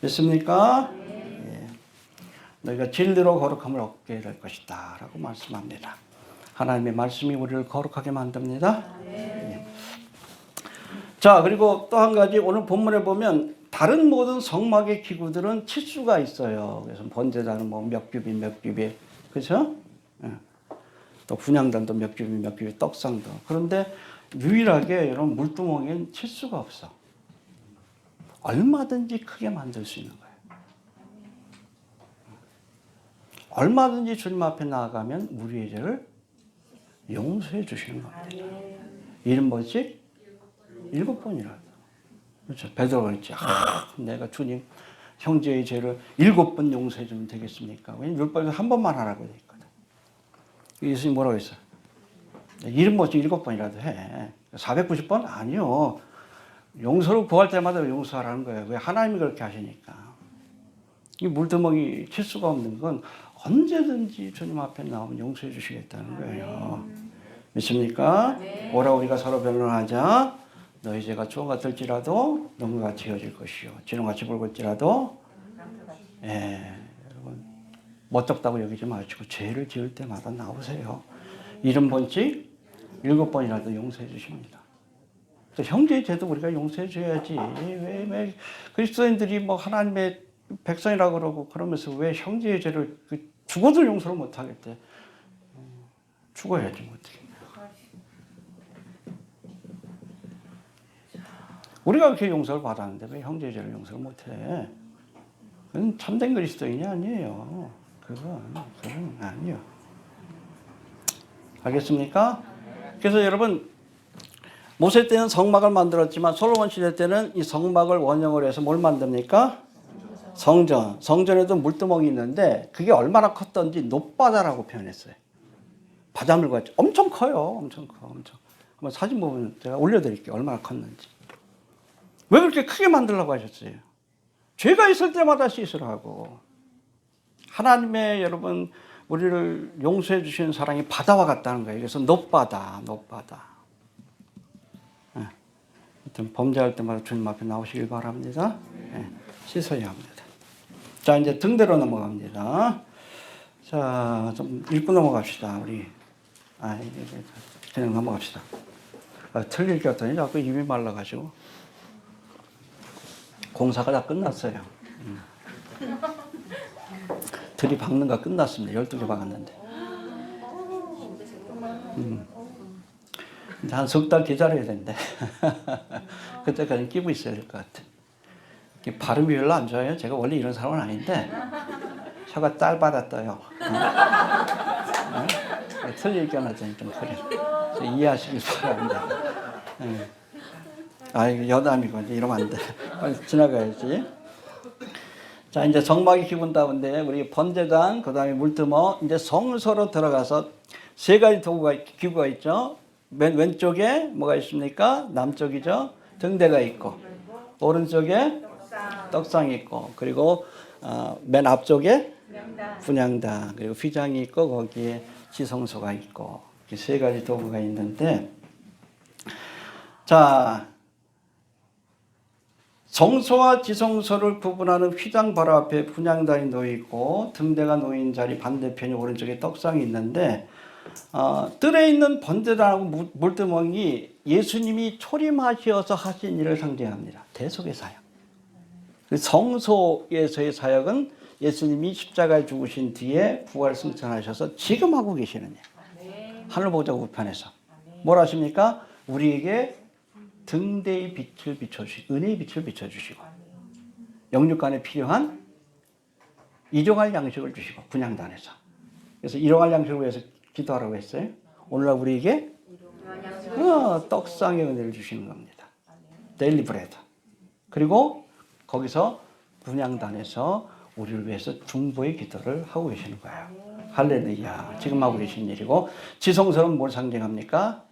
믿습니까? 너희가 진리로 거룩함을 얻게 될 것이다 라고 말씀합니다. 하나님의 말씀이 우리를 거룩하게 만듭니다. 자, 그리고 또 한 가지 오늘 본문에 보면 다른 모든 성막의 기구들은 치수가 있어요. 그래서 번제단은 몇 규빗, 그렇죠? 또 분향단도 몇 규비 떡상도. 그런데 유일하게 이런 물두멍에는 칠 수가 없어. 얼마든지 크게 만들 수 있는 거예요. 얼마든지 주님 앞에 나아가면 우리의 죄를 용서해 주시는 겁니다. 이름 뭐지? 7번이라도. 그렇죠. 베드로가 있지. 내가 주님 형제의 죄를 7번 용서해 주면 되겠습니까? 왜냐면 율법에서 한 번만 하라고 돼 있거든. 예수님 뭐라고 했어요? 이름 뭐지? 7번이라도 해. 490번? 아니요. 용서를 구할 때마다 용서하라는 거예요. 왜? 하나님이 그렇게 하시니까. 이 물두멍이 칠 수가 없는 건 언제든지 주님 앞에 나오면 용서해 주시겠다는 거예요. 믿습니까? 오라 우리가 서로 변론하자. 너희 죄가 주홍 같을지라도 눈같이 지어질 것이요. 진홍같이 붉을지라도 여러분 멋쩍다고 여기지 마시고 죄를 지을 때마다 나오세요. 70번씩 7번이라도 용서해 주십니다. 또 형제의 죄도 우리가 용서해 줘야지. 왜 그리스도인들이 뭐 하나님의 백성이라고 그러고 그러면서 왜 형제의 죄를 죽어도 용서를 못 하겠대. 죽어야지 뭐 어떻게. 우리가 그렇게 용서를 받았는데 왜 형제의 죄를 용서를 못해? 그건 참된 그리스도인이 아니에요. 그건 아니에요. 알겠습니까? 그래서 여러분 모세 때는 성막을 만들었지만 솔로몬 시대 때는 이 성막을 원형으로 해서 뭘 만듭니까? 성전. 성전에도 물두멍이 있는데 그게 얼마나 컸던지 높바다라고 표현했어요. 바닷물 같이 엄청 커요. 엄청 커. 엄청. 한번 사진 보면 제가 올려드릴게요. 얼마나 컸는지. 왜 그렇게 크게 만들려고 하셨어요? 죄가 있을 때마다 씻으라고. 하나님의 여러분 우리를 용서해 주시는 사랑이 바다와 같다는 거예요. 그래서 높바다. 하여튼 범죄할 때마다 주님 앞에 나오시길 바랍니다. 씻어야 합니다. 자, 이제 등대로 넘어갑니다. 자, 좀 읽고 넘어갑시다. 우리 그냥 넘어갑시다. 틀릴 게 없더니 자꾸 입이 말라가지고 공사가 다 끝났어요. 들이박는 거 끝났습니다. 12개 박았는데. 한 석 달 기다려야 된대. 그때까지 끼고 있어야 될 것 같아. 발음이 별로 안 좋아요. 제가 원래 이런 사람은 아닌데 혀가 딸받았어요. 틀릴 게 하나더니 좀 그래. 이해하시길 바랍니다. 이거 여담이고 이러면 안 돼. 빨리 지나가야지. 자, 이제 성막이 기분 다운데 우리 번제단, 그 다음에 물두멍, 이제 성소로 들어가서 세 가지 기구가 있죠. 맨 왼쪽에 뭐가 있습니까? 남쪽이죠. 등대가 있고, 오른쪽에 떡상이 있고, 그리고 맨 앞쪽에 분향단, 그리고 휘장이 있고 거기에 지성소가 있고, 이렇게 세 가지 도구가 있는데, 자, 성소와 지성소를 구분하는 휘장 바로 앞에 분향단이 놓여 있고 등대가 놓인 자리 반대편에 오른쪽에 떡상이 있는데 뜰에 있는 번제단하고 물두멍이 예수님이 초림하셔서 하신 일을 상징합니다. 대속의 사역. 성소에서의 사역은 예수님이 십자가에 죽으신 뒤에 부활 승천하셔서 지금 하고 계시는 일. 하늘 보좌 우편에서 뭘 하십니까? 우리에게 등대의 빛을 비춰주시고 은혜의 빛을 비춰주시고 영육간에 필요한 일용할 양식을 주시고 분향단에서. 그래서 일용할 양식을 위해서 기도하라고 했어요. 오늘날 우리에게 떡상의 은혜를 주시는 겁니다. 데일리 브레드. 그리고 거기서 분향단에서 우리를 위해서 중보의 기도를 하고 계시는 거예요. 할렐루야. 지금 하고 계신 일이고 지성소는 뭘 상징합니까?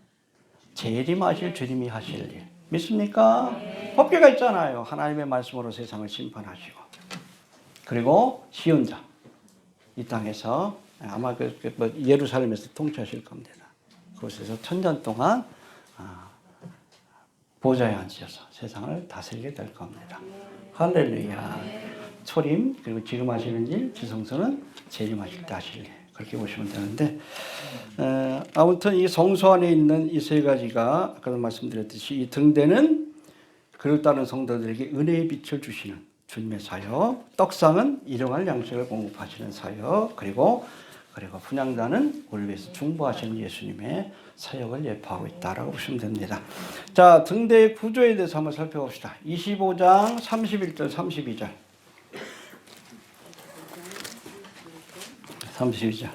재림하실 주님이 하실 일. 믿습니까? 법궤가 있잖아요. 하나님의 말씀으로 세상을 심판하시고. 그리고 시온자. 이 땅에서 아마 예루살렘에서 통치하실 겁니다. 그곳에서 1000년 동안 보좌에 앉으셔서 세상을 다스리게 될 겁니다. 할렐루야. 초림, 그리고 지금 하시는 일, 지성소는 재림하실 때 하실 일. 그렇게 보시면 되는데 아무튼 이 성소 안에 있는 이 세 가지가 아까도 말씀드렸듯이 이 등대는 그를 따르는 성도들에게 은혜의 빛을 주시는 주님의 사역, 떡상은 일용할 양식을 공급하시는 사역, 그리고 그리고 분향단은 우리 위해서 중보하시는 예수님의 사역을 예표하고 있다라고 보시면 됩니다. 자, 등대의 구조에 대해서 한번 살펴봅시다. 25장 31절 32절 32절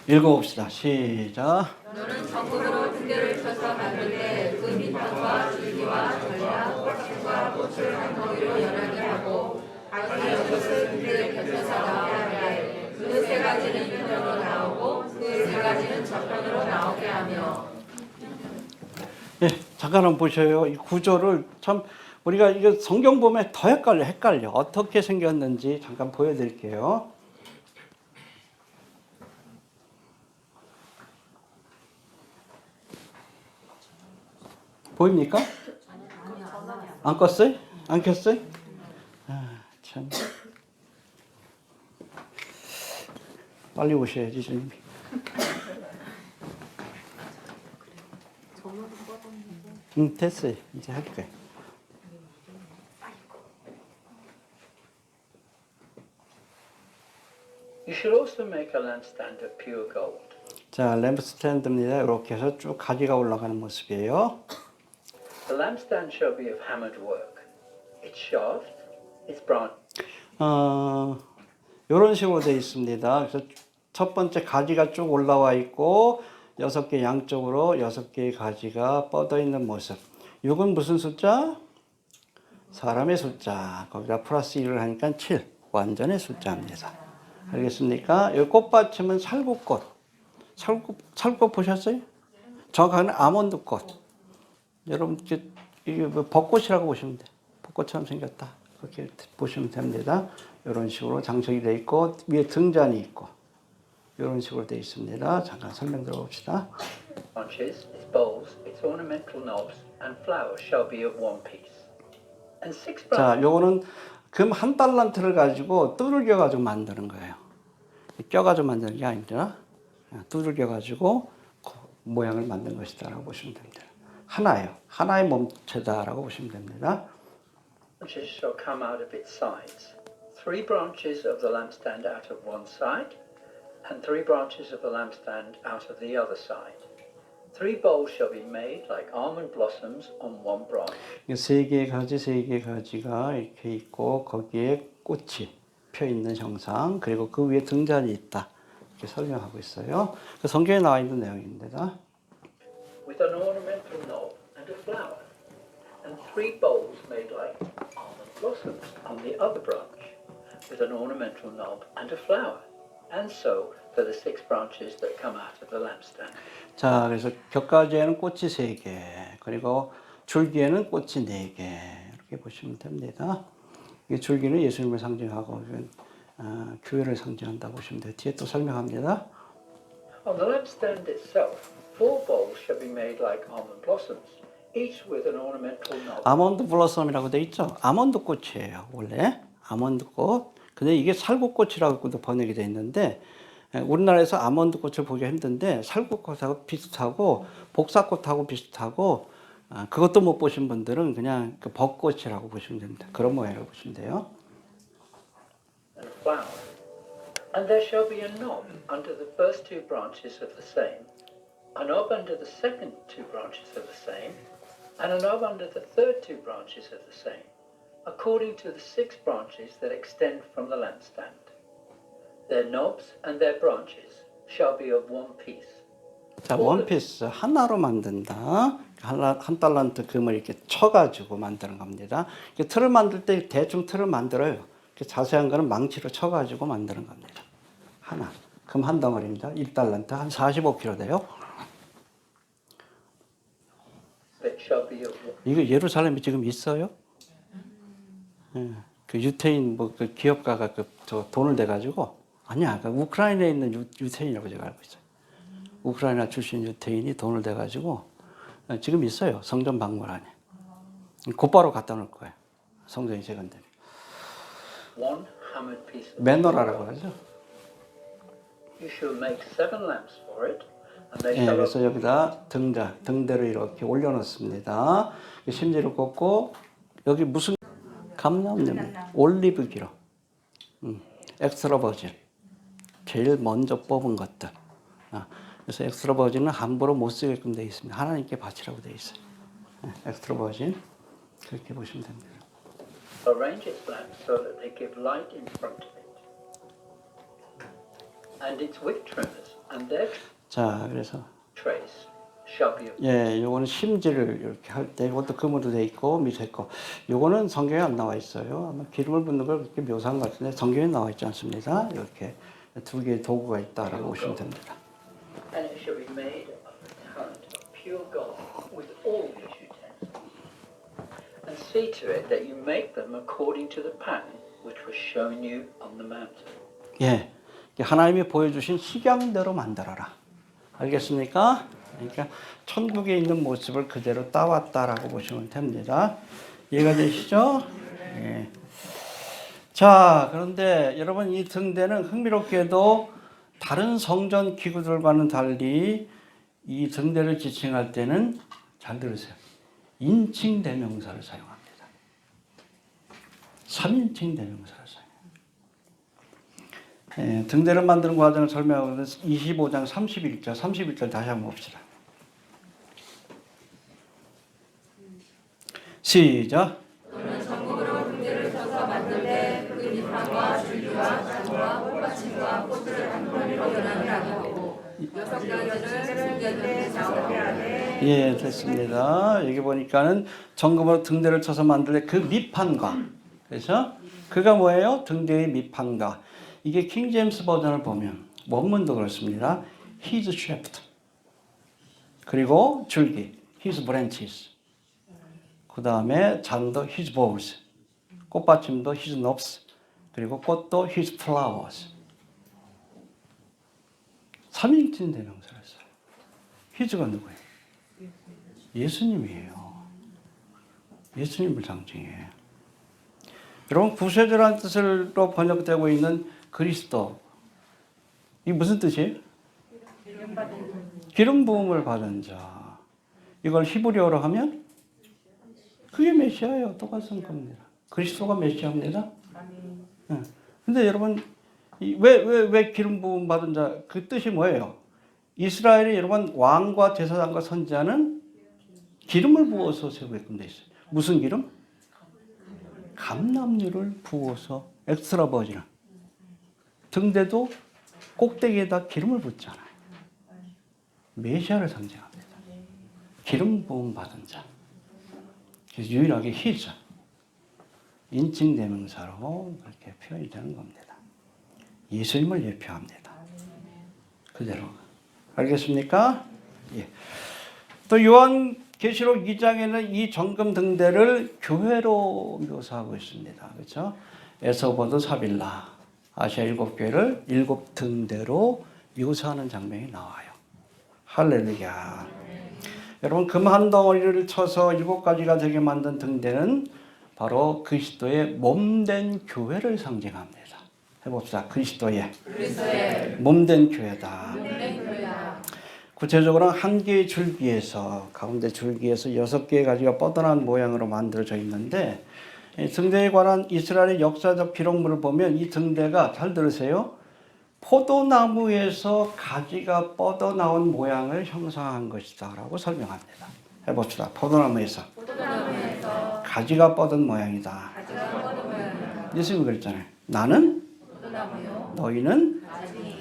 읽어봅시다. 시작. 너는 정금으로 등대를 쳐서 만들되 그 밑판과 줄기와 전략, 꽃과 꽃을 한 덩이로 연하게 하고 각기 여섯을 등대에 겹쳐서 나오게 하되 그 세 가지는 이편으로 나오고 그 세 가지는 저편으로 나오게 하며. 예, 잠깐 한번 보셔요. 이 구조를 참 우리가 이거 성경 보면 더 헷갈려. 어떻게 생겼는지 잠깐 보여드릴게요. 보입니까? 안 껐어요? 안 켰어요? 아, 참. 빨리 오셔야지, 주님이. 됐어요. 이제 할게요. You should also make a lampstand of pure gold. 자, 램프 스탠드입니다. 이렇게 해서 쭉 가지가 올라가는 모습이에요. The lampstand shall be of hammered work. Its shaft, its branch. 이런 식으로 되어 있습니다. 그래서 첫 번째 가지가 쭉 올라와 있고 6개 양쪽으로 6개의 가지가 뻗어 있는 모습. 이건 무슨 숫자? 사람의 숫자. 거기다 플러스 1을 하니까 7. 완전의 숫자입니다. 알겠습니까? 이 꽃받침은 살구꽃. 살구꽃 보셨어요? 정확하게는 아몬드꽃. 여러분, 이게 뭐 벚꽃이라고 보시면 돼요. 벚꽃처럼 생겼다. 그렇게 보시면 됩니다. 이런 식으로 장식이 되어 있고, 위에 등잔이 있고, 이런 식으로 되어 있습니다. 잠깐 설명 들어봅시다. Branches, its bowls, its ornamental knobs, and flowers shall be of one piece. And six branches. 자, 요거는 금 1달란트를 가지고 두들겨 가지고 만드는 거예요. 껴가지고 만드는 게 아니라 두들겨 가지고 모양을 만든 것이다라고 보시면 됩니다. 하나예요. 하나의 몸체다라고 보시면 됩니다. Branches shall come out of its sides. 3 branches of the lampstand out of one side, and 3 branches of the lampstand out of the other side. 3 bowls shall be made like almond blossoms on one branch. 세 개의 가지가 이렇게 있고 거기에 꽃이 펴 있는 형상, 그리고 그 위에 등잔이 있다. 이렇게 설명하고 있어요. 그 성경에 나와 있는 내용입니다. With an ornamental knob and a flower, and 3 bowls made like almond blossoms on the other branch, with an ornamental knob and a flower, and so for the 6 branches that come out of the lampstand. 자, 그래서 겹가지에는 꽃이 3개, 그리고 줄기에는 꽃이 4개, 이렇게 보시면 됩니다. 이 줄기는 예수님을 상징하고 교회를 상징한다고 보시면 돼요. 뒤에 또 설명합니다. On the lampstand itself, 4 bowls shall be made like almond blossoms, each with an ornamental knob. 아몬드 블러썸이라고 돼 있죠. 아몬드 꽃이에요. 원래 아몬드 꽃. 근데 이게 살구꽃이라고도 번역이 돼 있는데 우리나라에서 아몬드 꽃을 보기가 힘든데 살구꽃하고 비슷하고 복사꽃하고 비슷하고 그것도 못 보신 분들은 그냥 그 벚꽃이라고 보시면 됩니다. 그런 모양이라고 보시면 돼요. And a flower. And there shall be a knob under the first 2 branches of the same, a knob under the second 2 branches of the same, and a knob under the third 2 branches of the same, according to the 6 branches that extend from the lampstand. Their knobs and their branches shall be of one piece. 자, 원피스 하나로 만든다. 한 달란트 금을 이렇게 쳐가지고 만드는 겁니다. 틀을 만들 때 대충 틀을 만들어요. 자세한 거는 망치로 쳐가지고 만드는 겁니다. 하나. 금 한 덩어리입니다. 1달란트 한 45kg 돼요. 이거 예루살렘에 지금 있어요? 예, 그 유태인 그 기업가가 저 돈을 내가지고 아니야, 그 우크라이나에 있는 유태인이라고 제가 알고 있어요. 우크라이나 출신 유태인이 돈을 내가지고 지금 있어요. 성전 박물관에. 곧바로 갖다 놓을 거예요. 성전이 재건되면. 메노라라고 하죠. 네, 그래서 여기다 등대를 이렇게 올려놓습니다. 심지를 꽂고 여기 무슨 감람나무, 올리브 기로. 엑스트라 버진. 제일 먼저 뽑은 것들. 그래서 엑스트라 버진은 함부로 못 쓰게끔 되어 있습니다. 하나님께 바치라고 되어 있어요. 엑스트라 버진. 그렇게 보시면 됩니다. Arrange its lamps so that they give light in front of it. And its wick trimmers and their 자, 그래서 trace shall be of 예, 요거는 심지를 이렇게 할 때 이것도 금으로 돼 있고 밑에 있고 요거는 성경에 안 나와 있어요. 아마 기름을 붓는 걸 그렇게 묘사한 것 같은데 성경에 나와 있지 않습니다. 이렇게 두 개의 도구가 있다라고 보시면 됩니다. and it shall be made of the talent of pure gold with all these utensils. And see to it that you make them according to the pattern which was shown you on the mountain. 예, 하나님이 보여주신 식양대로 만들어라. 알겠습니까? 그러니까 천국에 있는 모습을 그대로 따왔다라고 보시면 됩니다. 이해가 되시죠? 예. 자, 그런데 여러분 이 등대는 흥미롭게도 다른 성전 기구들과는 달리 이 등대를 지칭할 때는 잘 들으세요. 인칭 대명사를 사용합니다. 3인칭 대명사를 사용해요. 예, 등대를 만드는 과정을 설명하는 25장 31절 다시 한번 봅시다. 시작. 너는 전국으로 등대를 쳐서 만들되 그 밑판과 줄기와 잔과 꽃받침과 꽃을 한 포니로 연합을 하고 6가지를 등대를 작업해야 돼. 예, 됐습니다. 여기 보니까는 정금으로 등대를 쳐서 만들 때 그 밑판과, 그래서 그가 뭐예요? 등대의 밑판과. 이게 킹 제임스 버전을 보면 원문도 그렇습니다. His shaft. 그리고 줄기, His branches. 그 다음에 잔도 His boughs. 꽃받침도 His knobs. 그리고 꽃도 His flowers. 3인칭 대명사를 써요. His가 누구예요? 예수님이에요. 예수님을 상징해요. 여러분 구세주라는 뜻으로 번역되고 있는 그리스도, 이게 무슨 뜻이에요? 기름 부음을 받은 자. 이걸 히브리어로 하면 그게 메시아예요. 똑같은 겁니다. 그리스도가 메시아입니다. 근데 여러분 왜 기름 부음 받은 자, 그 뜻이 뭐예요? 이스라엘이 여러분 왕과 제사장과 선지자는 기름을 부어서 세우게끔 돼 있어요. 무슨 기름? 감람유를 부어서 엑스트라 버진. 등대도 꼭대기에다 기름을 붓잖아요. 메시아를 상징합니다. 기름 부음 받은 자. 그래서 유일하게 히즈. 인칭 대명사로 그렇게 표현이 되는 겁니다. 예수님을 예표합니다. 그대로. 알겠습니까? 예. 또 요한계시록 2장에는 이 정금 등대를 교회로 묘사하고 있습니다. 그렇죠? 에서보드 사빌라 아시아 7교회를 7등대로 묘사하는 장면이 나와요. 할렐루야. 여러분 금 한 덩어리를 쳐서 7가지가 되게 만든 등대는 바로 그리스도의 몸된 교회를 상징합니다. 해봅시다. 그리스도의 몸된 교회다. 구체적으로 한 개의 줄기에서 가운데 줄기에서 6개의 가지가 뻗어난 모양으로 만들어져 있는데 등대에 관한 이스라엘의 역사적 기록물을 보면 이 등대가 잘 들으세요. 포도나무에서 가지가 뻗어나온 모양을 형상한 것이다 라고 설명합니다. 해봅시다. 포도나무에서 가지가 뻗은 모양이다. 예수님이 그랬잖아요. 나는 너희는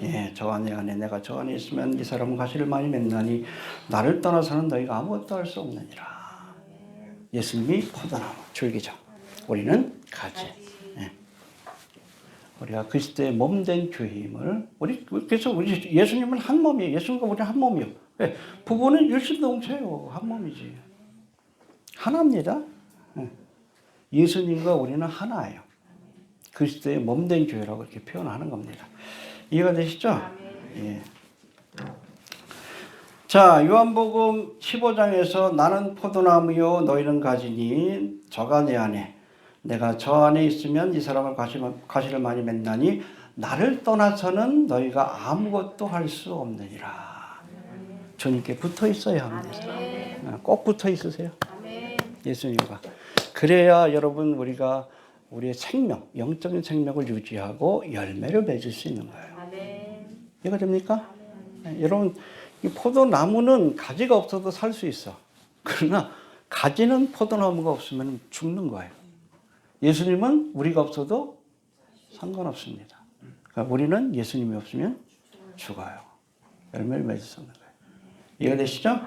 예, 저 안에 내가 저 안에 있으면 이 사람은 가시를 많이 맺나니 나를 떠나서는 너희가 아무것도 할 수 없느니라. 예수님이 포도나무 줄기죠. 우리는 가지. 예. 우리가 그리스도의 몸된 교회임을 그래서 우리 예수님은 한 몸이에요. 예수님과 우리는 한 몸이요. 예. 부부는 일심동체요. 한 몸이지. 하나입니다. 예. 예수님과 우리는 하나예요. 그리스도의 몸된 교회라고 이렇게 표현하는 겁니다. 이해가 되시죠? 예. 자, 요한복음 15장에서 나는 포도나무요 너희는 가지니 저가 내 안에 내가 저 안에 있으면 이 사람을 가시를 많이 맺나니 나를 떠나서는 너희가 아무것도 할 수 없느니라. 주님께 붙어 있어야 합니다. 꼭 붙어 있으세요. 예수님과. 그래야 여러분 우리가 우리의 생명, 영적인 생명을 유지하고 열매를 맺을 수 있는 거예요. 이해가 됩니까? 네, 여러분, 이 포도나무는 가지가 없어도 살 수 있어. 그러나 가지는 포도나무가 없으면 죽는 거예요. 예수님은 우리가 없어도 상관없습니다. 그러니까 우리는 예수님이 없으면 죽어요. 열매를 맺을 수 없는 거예요. 이해가 되시죠?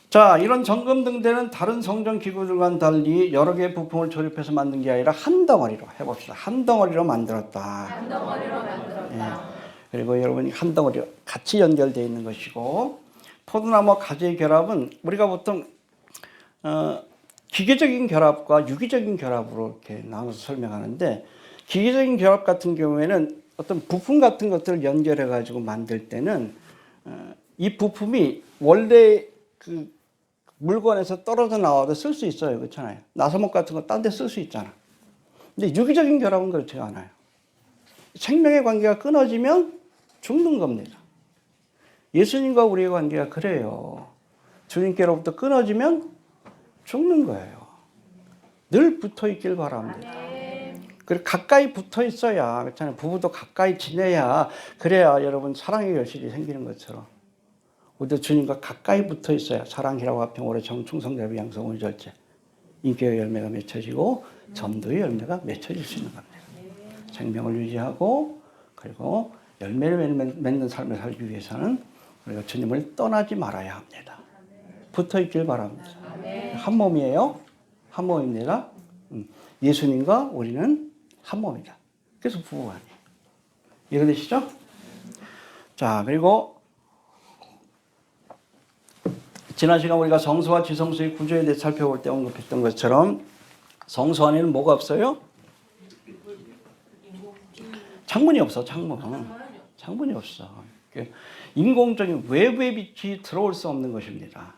자, 이런 정금등대는 다른 성전 기구들과는 달리 여러 개의 부품을 조립해서 만든 게 아니라 한 덩어리로 해봅시다. 한 덩어리로 만들었다. 한 덩어리로 만들었다. 예. 그리고 여러분이 한 덩어리 같이 연결되어 있는 것이고, 포도나무와 가지의 결합은 우리가 보통 기계적인 결합과 유기적인 결합으로 이렇게 나눠서 설명하는데, 기계적인 결합 같은 경우에는 어떤 부품 같은 것들을 연결해 가지고 만들 때는 이 부품이 원래 그 물건에서 떨어져 나와도 쓸 수 있어요. 그렇잖아요. 나사목 같은 거 딴 데 쓸 수 있잖아. 근데 유기적인 결합은 그렇지 않아요. 생명의 관계가 끊어지면 죽는 겁니다. 예수님과 우리의 관계가 그래요. 주님께로부터 끊어지면 죽는 거예요. 늘 붙어 있길 바랍니다. 그리고 가까이 붙어 있어야, 그렇잖아요. 부부도 가까이 지내야, 그래야 여러분 사랑의 결실이 생기는 것처럼. 우리도 주님과 가까이 붙어 있어야 사랑이라고 합평 오래 정충성대비 양성 온절제 인격의 열매가 맺혀지고 전도의 열매가 맺혀질 수 있는 겁니다. 생명을 유지하고 그리고 열매를 맺는 삶을 살기 위해서는 우리가 주님을 떠나지 말아야 합니다. 붙어 있길 바랍니다. 한 몸이에요. 한 몸입니다. 예수님과 우리는 한 몸이다. 그래서 부부가 아니에요. 이해되시죠? 자, 그리고 지난 시간 우리가 성소와 지성소의 구조에 대해 살펴볼 때 언급했던 것처럼 성소 안에는 뭐가 없어요? 창문이 없어. 창문이 없어. 인공적인 외부의 빛이 들어올 수 없는 것입니다.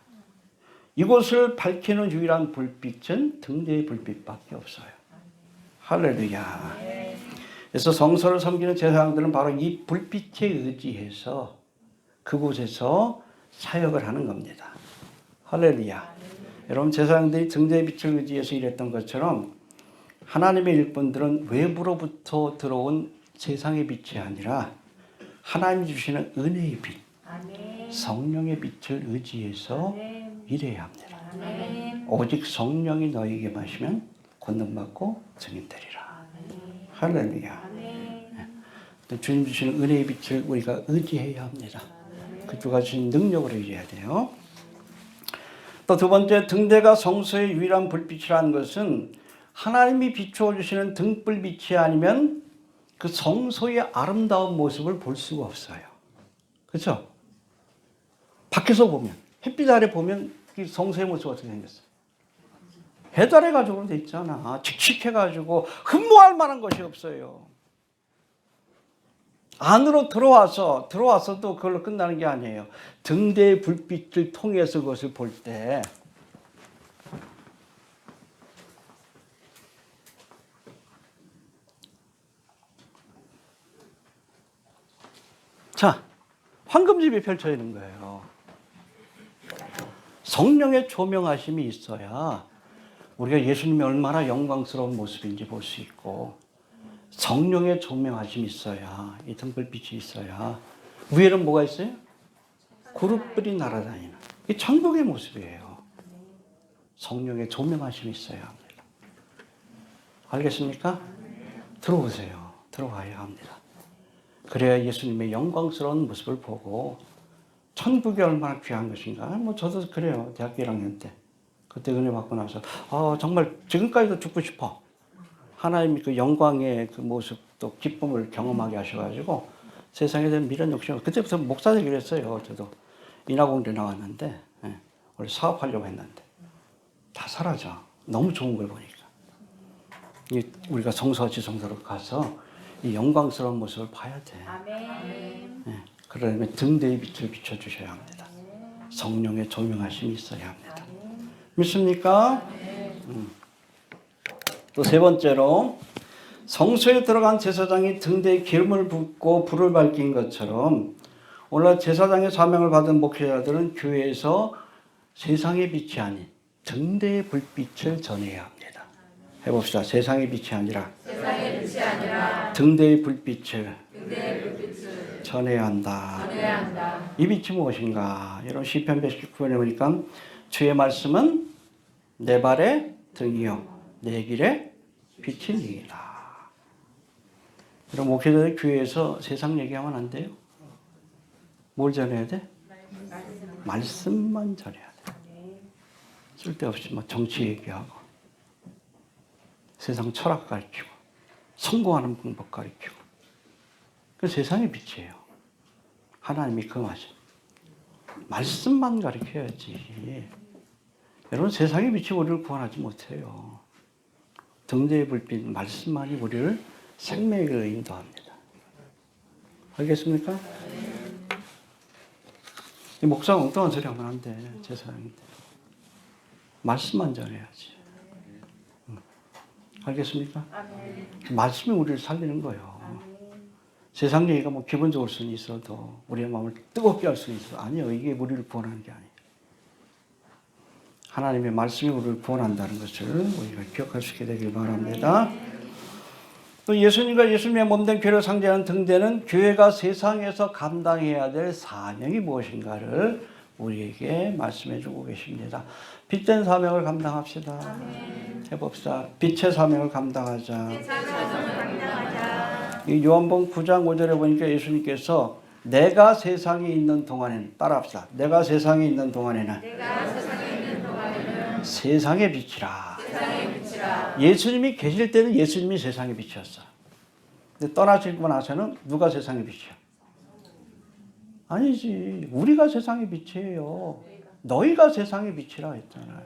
이곳을 밝히는 유일한 불빛은 등대의 불빛밖에 없어요. 할렐루야. 그래서 성소를 섬기는 제사장들은 바로 이 불빛에 의지해서 그곳에서 사역을 하는 겁니다. 할렐루야. 여러분, 제사장들이 등대의 빛을 의지해서 일했던 것처럼 하나님의 일꾼들은 외부로부터 들어온 세상의 빛이 아니라 하나님이 주시는 은혜의 빛, 성령의 빛을 의지해서 일해야 합니다. 오직 성령이 너희에게 마시면 권능받고 증인되리라. 할렐루야. 주님 주시는 은혜의 빛을 우리가 의지해야 합니다. 그주가 주신 능력을 의지해야 돼요. 또 두 번째, 등대가 성소의 유일한 불빛이라는 것은 하나님이 비추어 주시는 등불빛이 아니면 그 성소의 아름다운 모습을 볼 수가 없어요. 그렇죠? 밖에서 보면, 햇빛 아래 보면 이 성소의 모습이 어떻게 생겼어요? 해달해 가지고 돼 있잖아. 칙칙해 가지고 흠모할 만한 것이 없어요. 안으로 들어와서도 그걸로 끝나는 게 아니에요. 등대의 불빛을 통해서 그것을 볼 때 자, 황금집이 펼쳐지는 거예요. 성령의 조명하심이 있어야 우리가 예수님이 얼마나 영광스러운 모습인지 볼 수 있고, 성령의 조명하심이 있어야, 이 등불빛이 있어야, 위에는 뭐가 있어요? 그룹들이 날아다니는, 이 천국의 모습이에요. 성령의 조명하심이 있어야 합니다. 알겠습니까? 들어오세요. 들어와야 합니다. 그래야 예수님의 영광스러운 모습을 보고 천국이 얼마나 귀한 것인가. 뭐 저도 그래요. 대학교 1학년 때 그때 은혜 받고 나서 정말 지금까지도 죽고 싶어. 하나님이 그 영광의 그 모습 또 기쁨을 경험하게 하셔가지고 세상에 대한 미련 욕심, 그때부터 목사 되기로 했어요. 저도 인하공대 나왔는데 원래 사업하려고 했는데 다 사라져. 너무 좋은 걸 보니까. 우리가 성소와 지성소로 가서 이 영광스러운 모습을 봐야 돼. 아멘. 그러려면 등대의 빛을 비춰주셔야 합니다. 성령의 조명하심이 있어야 합니다. 믿습니까? 또 세 번째로, 성소에 들어간 제사장이 등대에 기름을 붓고 불을 밝힌 것처럼 오늘 제사장의 사명을 받은 목회자들은 교회에서 세상의 빛이 아닌 등대의 불빛을 전해야 합니다. 해봅시다. 세상의 빛이 아니라 등대의 불빛을 전해야 한다. 이 빛이 무엇인가? 여러분 시편 119편에 보니까 주의 말씀은 내 발의 등이요 내 길의 빛이니이다. 여러분 목회자들 교회에서 세상 얘기하면 안 돼요. 뭘 전해야 돼? 말씀만 전해야 돼. 쓸데없이 뭐 정치 얘기하고 세상 철학 가르치고 성공하는 방법 가르치고 그 세상의 빛이에요. 하나님이 금하신 말씀만 가르쳐야지. 여러분 세상의 빛이 우리를 구원하지 못해요. 등대의 불빛 말씀만이 우리를 생명으로 인도합니다. 알겠습니까? 이 목사가 엉뚱한 소리 하면 안 돼. 제 사랑인데. 말씀만 전해야지. 알겠습니까? 말씀이 우리를 살리는 거예요. 세상 얘기가 뭐 기본적일 수는 있어도 우리의 마음을 뜨겁게 할 수는 있어. 아니요. 이게 우리를 구원하는 게 아니에요. 하나님의 말씀이 우리를 구원한다는 것을 우리가 기억할 수 있게 되길 바랍니다. 또 예수님과 예수님의 몸된 교회를 상징하는 등대는 교회가 세상에서 감당해야 될 사명이 무엇인가를 우리에게 말씀해 주고 계십니다. 빛된 사명을 감당합시다. 해봅시다. 빛의 사명을 감당하자. 이 요한복음 9장 5절에 보니까 예수님께서 내가 세상에 있는 동안에는 따라합시다. 내가 세상에 있는 동안에는 세상의 빛이라. 예수님이 계실 때는 예수님이 세상의 빛이었어. 근데 떠나시고 나서는 누가 세상의 빛이야? 아니지. 우리가 세상의 빛이에요. 너희가 세상의 빛이라 했잖아요.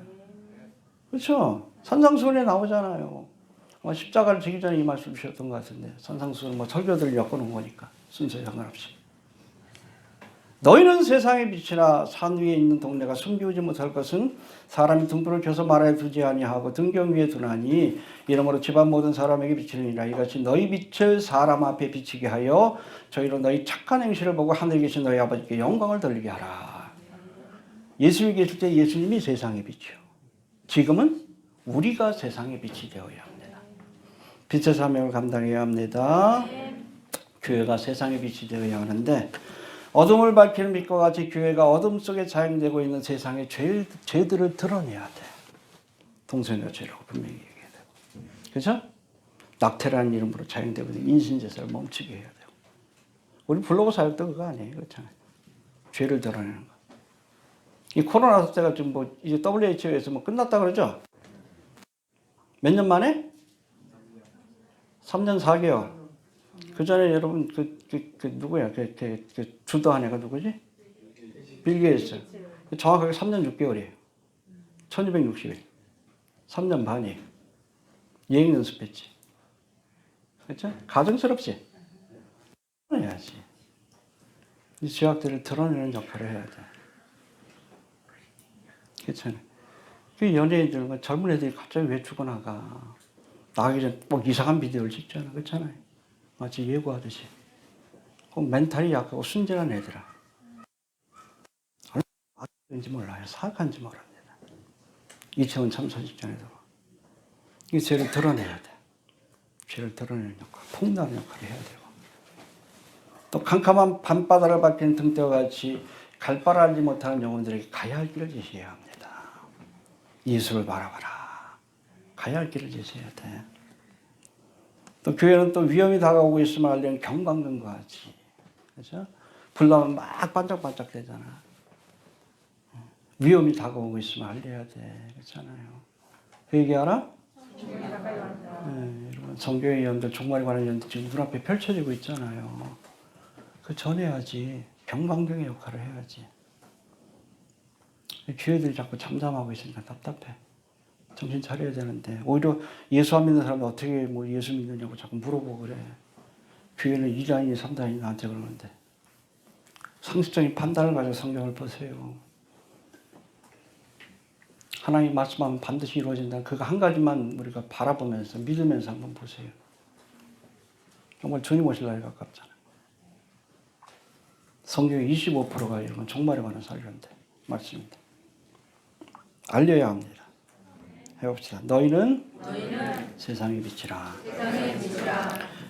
그렇죠? 산상수훈에 나오잖아요. 십자가를 지기 전에 이 말씀 주셨던 것 같은데 산상수훈은 뭐 설교들 엮어놓은 거니까 순서에 상관없이. 너희는 세상의 빛이라. 산 위에 있는 동네가 숨기우지 못할 것은 사람이 등불을 켜서 말하에 두지 아니하고 등경 위에 두나니 이러므로 집안 모든 사람에게 비치느니라. 이같이 너희 빛을 사람 앞에 비치게 하여 저희로 너희 착한 행실을 보고 하늘에 계신 너희 아버지께 영광을 돌리게 하라. 예수님이 계실 때 예수님이 세상의 빛이요. 지금은 우리가 세상의 빛이 되어야 합니다. 빛의 사명을 감당해야 합니다. 교회가 세상의 빛이 되어야 하는데 어둠을 밝히는 빛과 같이 교회가 어둠 속에 자행되고 있는 세상의 죄들을 드러내야 돼. 동성애 죄라고 분명히 얘기해야 되고. 그렇죠? 낙태라는 이름으로 자행되고 있는 인신제사를 멈추게 해야 되고. 우리 블로그 사역도 그거 아니에요. 그렇잖아요. 죄를 드러내는 거. 이 코로나 때가 좀 뭐 이제 WHO에서 뭐 끝났다 그러죠? 몇 년 만에? 3년 4개월. 그 전에 여러분 누구야? 그 주도한 애가 누구지? 빌 게이츠. 정확하게 3년 6개월이에요. 1260일. 3년 반이에요. 예행 연습했지. 그렇죠? 가증스럽지? 해야지. 이 죄악들을 드러내는 역할을 해야 돼. 그렇잖아요. 그 연예인들, 젊은 애들이 갑자기 왜 죽어나가? 나가기 전에 꼭 이상한 비디오를 찍잖아. 그렇잖아요. 마치 예고하듯이. 멘탈이 약하고 순진한 애들아. 얼마인지 몰라요. 사악한지 모릅니다. 이채원 참사 직전에도. 이 죄를 드러내야 돼. 죄를 드러내는 역할, 폭로하는 역할을 해야 되고. 또 캄캄한 밤바다를 밝히는 등대와 같이 갈 바를 알지 못하는 영혼들에게 가야 할 길을 제시해야 합니다. 예수를 바라봐라. 가야 할 길을 제시해야 돼. 또 교회는 또 위험이 다가오고 있음을 알리는 경광등과 같이. 그렇죠? 불 나면 막 반짝반짝 되잖아. 위험이 다가오고 있음을 알려야 돼. 그렇잖아요. 그 얘기 알아? 네, 여러분, 성교의 위험들, 종말에 관한 위험들 지금 눈앞에 펼쳐지고 있잖아요. 그 전해야지. 경광등의 역할을 해야지. 교회들이 자꾸 잠잠하고 있으니까 답답해. 정신 차려야 되는데 오히려 예수 안 믿는 사람들 어떻게 뭐 예수 믿느냐고 자꾸 물어보고 그래. 교회는 2단이니 3단이니 나한테 그러는데 상식적인 판단을 가지고 성경을 보세요. 하나님 말씀하면 반드시 이루어진다. 그거 한 가지만 우리가 바라보면서 믿으면서 한번 보세요. 정말 주님 오실 날이 가깝잖아. 성경의 25%가 이런 종말에 관한 설교인데 말씀입니다. 알려야 합니다. 해봅시다. 너희는 세상의 빛이라.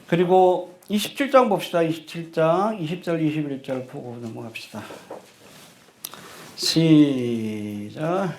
그리고 27장 봅시다. 27장 20절 21절 보고 넘어갑시다. 시작.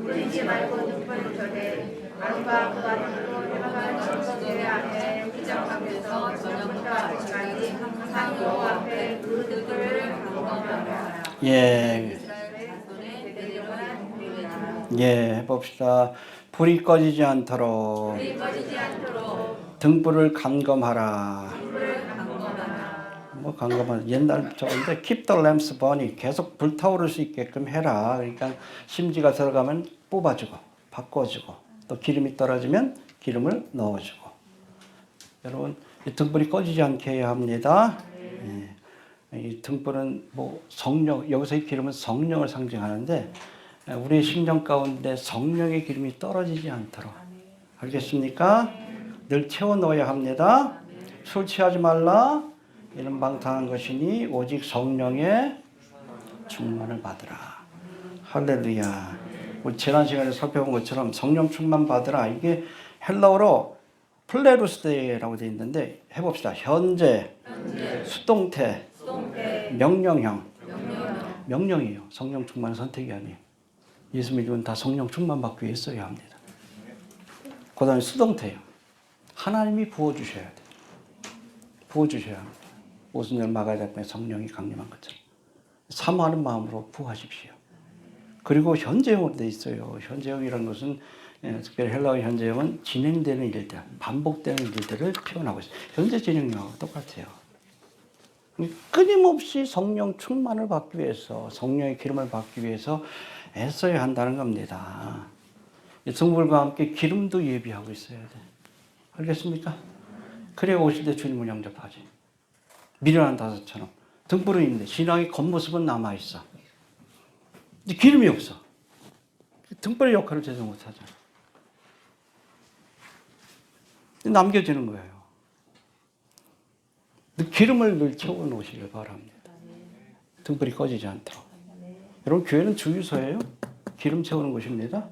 울지 말고 눈물을 절해 안과 그가 듣고 해마가 정성에 안에 위장하면서 저녁부터 아침까지 항상 여호와 앞에 그 득을 강건하라. 예. 이스라엘의 손에 대대로만 되리라. 예, 봅시다. 불이 꺼지지 않도록 불이 꺼지지 않도록 등불을 감검하라. 불을 강건하라. 뭐 감검은 옛날 저건데 keep the lamps burning, 계속 불타오를 수 있게끔 해라. 그러니까 심지가 들어가면 뽑아주고 바꿔주고 또 기름이 떨어지면 기름을 넣어주고. 여러분 이 등불이 꺼지지 않게 해야 합니다. 예. 이 등불은 뭐 성령, 여기서 이 기름은 성령을 상징하는데 우리의 심령 가운데 성령의 기름이 떨어지지 않도록, 알겠습니까? 늘 채워 넣어야 합니다. 술 취하지 말라. 이는 방탕한 것이니 오직 성령의 충만을 받으라. 할렐루야. 우리 지난 시간에 살펴본 것처럼 성령 충만 받으라. 이게 헬라어로 플레루스데라고 되어 있는데 해봅시다. 현재, 수동태, 명령형. 명령이에요. 성령 충만은 선택이 아니에요. 예수 믿으면 다 성령 충만 받기 위해 써야 합니다. 그 다음에 수동태예요. 하나님이 부어주셔야 돼요. 부어주셔야 합니다. 오순절 마가다락방에 성령이 강림한 것처럼 사모하는 마음으로 부어하십시오. 그리고 현재형으로 되어 있어요. 현재형이라는 것은 특별히 헬라어 현재형은 진행되는 일들, 반복되는 일들을 표현하고 있어요. 현재 진행형하고 똑같아요. 끊임없이 성령 충만을 받기 위해서, 성령의 기름을 받기 위해서 애써야 한다는 겁니다. 등불과 함께 기름도 예비하고 있어야 돼. 알겠습니까? 그래야 오실 때 주님을 영접하지. 미련한 다섯처럼. 등불은 있는데 신앙의 겉모습은 남아있어. 근데 기름이 없어. 등불의 역할을 제대로 못하잖아. 남겨지는 거예요. 기름을 늘 채워 놓으시길 바랍니다. 등불이 꺼지지 않도록. 여러분 교회는 주유소예요. 기름 채우는 곳입니다.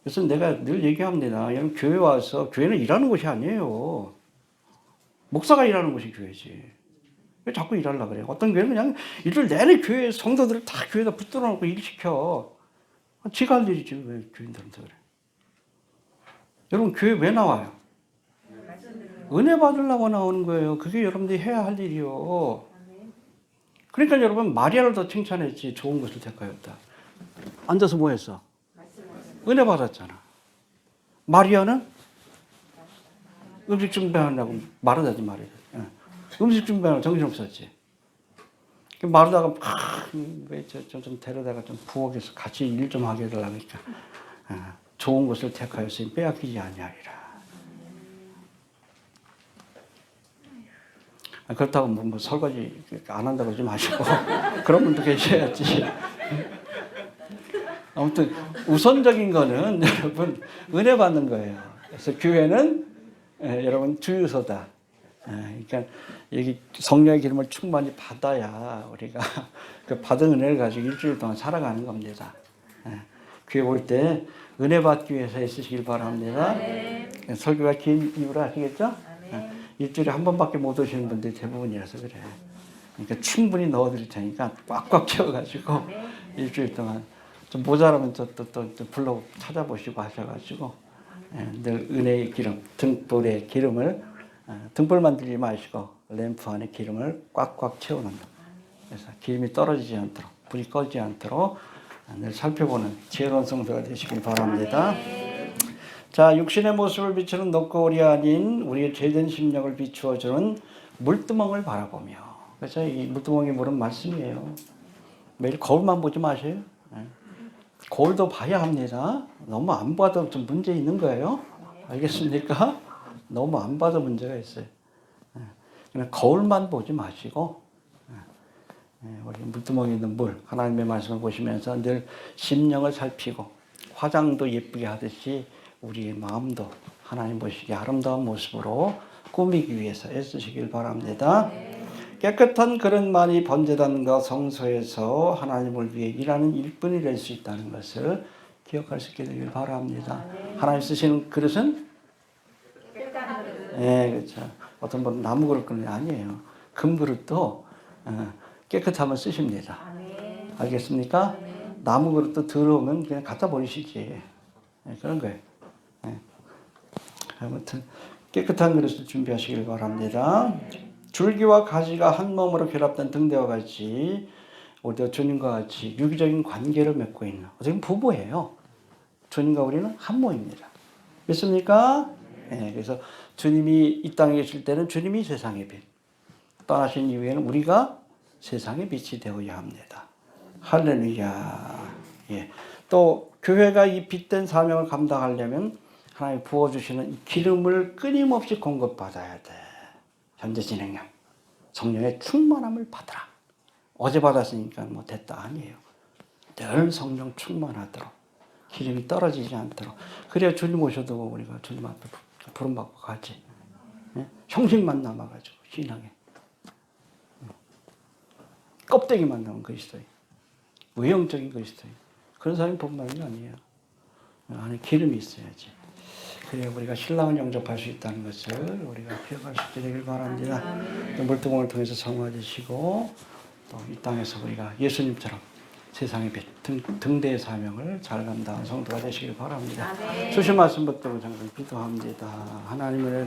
그래서 내가 늘 얘기합니다. 여러분 교회 와서 교회는 일하는 곳이 아니에요. 목사가 일하는 곳이 교회지. 왜 자꾸 일하려고 그래요? 어떤 교회는 그냥 일을 내내 교회 성도들을 다 교회에다 붙들어 놓고 일시켜. 지가 할 일이지 왜 교인들한테 그래. 여러분 교회 왜 나와요? 은혜 받으려고 나오는 거예요. 그게 여러분들이 해야 할 일이요. 그러니까 여러분 마리아를 더 칭찬했지. 좋은 것을 택하였다. 앉아서 뭐 했어? 은혜 받았잖아. 마리아는 음식 준비하려고 마르다지 말이야. 음식 준비하려고 정신없었지. 마르다가 좀 데려다가 좀 부엌에서 같이 일 좀 하게 해달라니까 좋은 것을 택하였으니 빼앗기지 아니하리라. 그렇다고 뭐 설거지 안 한다고 그러지 마시고 그런 분도 계셔야지. 아무튼 우선적인 거는 여러분 은혜 받는 거예요. 그래서 교회는 여러분 주유소다. 그러니까 여기 성령의 기름을 충만히 받아야 우리가 그 받은 은혜를 가지고 일주일 동안 살아가는 겁니다. 교회 올 때 은혜 받기 위해서 애쓰시길 바랍니다. 설교가 긴 이유를 아시겠죠? 일주일에 한 번밖에 못 오시는 분들이 대부분이라서 그래. 그러니까 충분히 넣어드릴 테니까 꽉꽉 채워가지고 일주일 동안 좀 모자라면 또 불러 찾아보시고 하셔가지고 늘 은혜의 기름, 등불의 기름을 등불만 들지 마시고 램프 안에 기름을 꽉꽉 채워놓는다. 그래서 기름이 떨어지지 않도록 불이 꺼지지 않도록 늘 살펴보는 지혜로운 성도가 되시길 바랍니다. 자, 육신의 모습을 비추는 녹거울이 아닌 우리의 죄된 심령을 비추어주는 물두멍을 바라보며. 그래서 이 물두멍의 물은 말씀이에요. 매일 거울만 보지 마세요. 거울도 봐야 합니다. 너무 안 봐도 좀 문제 있는 거예요. 알겠습니까? 너무 안 봐도 문제가 있어요. 그냥 거울만 보지 마시고 우리 물두멍에 있는 물, 하나님의 말씀을 보시면서 늘 심령을 살피고 화장도 예쁘게 하듯이 우리의 마음도 하나님 보시기에 아름다운 모습으로 꾸미기 위해서 애쓰시길 바랍니다. 깨끗한 그릇만이 번제단과 성소에서 하나님을 위해 일하는 일꾼이 될 수 있다는 것을 기억할 수 있게 되길 바랍니다. 하나님 쓰시는 그릇은 네, 그렇죠. 어떤 분은 나무 그릇은 아니에요. 금 그릇도 깨끗하면 쓰십니다. 알겠습니까? 나무 그릇도 더러우면 그냥 갖다 버리시지. 네, 그런 거예요. 네. 아무튼 깨끗한 그릇을 준비하시길 바랍니다. 줄기와 가지가 한 몸으로 결합된 등대와 같이 우리도 주님과 같이 유기적인 관계를 맺고 있는 어떻게 보면 부부예요. 주님과 우리는 한 몸입니다. 믿습니까? 네, 그래서 주님이 이 땅에 계실 때는 주님이 세상의 빛, 떠나신 이후에는 우리가 세상의 빛이 되어야 합니다. 할렐루야. 예. 또 교회가 이 빛된 사명을 감당하려면 하나님 부어주시는 이 기름을 끊임없이 공급받아야 돼. 현재 진행형. 성령의 충만함을 받으라. 어제 받았으니까 뭐 됐다 아니에요. 늘 성령 충만하도록 기름이 떨어지지 않도록. 그래야 주님 오셔도 우리가 주님 앞에 부름받고 가지. 예? 형식만 남아가지고 신앙에. 껍데기만 남은 그리스도인. 외형적인 그리스도인. 그런 사람이 본받는 게 아니에요. 안에 기름이 있어야지. 그래야 우리가 신랑을 영접할 수 있다는 것을 우리가 기억할 수 있게 되길 바랍니다. 또 물두공을 통해서 성화되시고 또 이 땅에서 우리가 예수님처럼 세상의 빛, 등대의 사명을 잘 감당한 성도가 되시길 바랍니다. 주신 말씀 붙들고 잠깐 기도합니다. 하나님의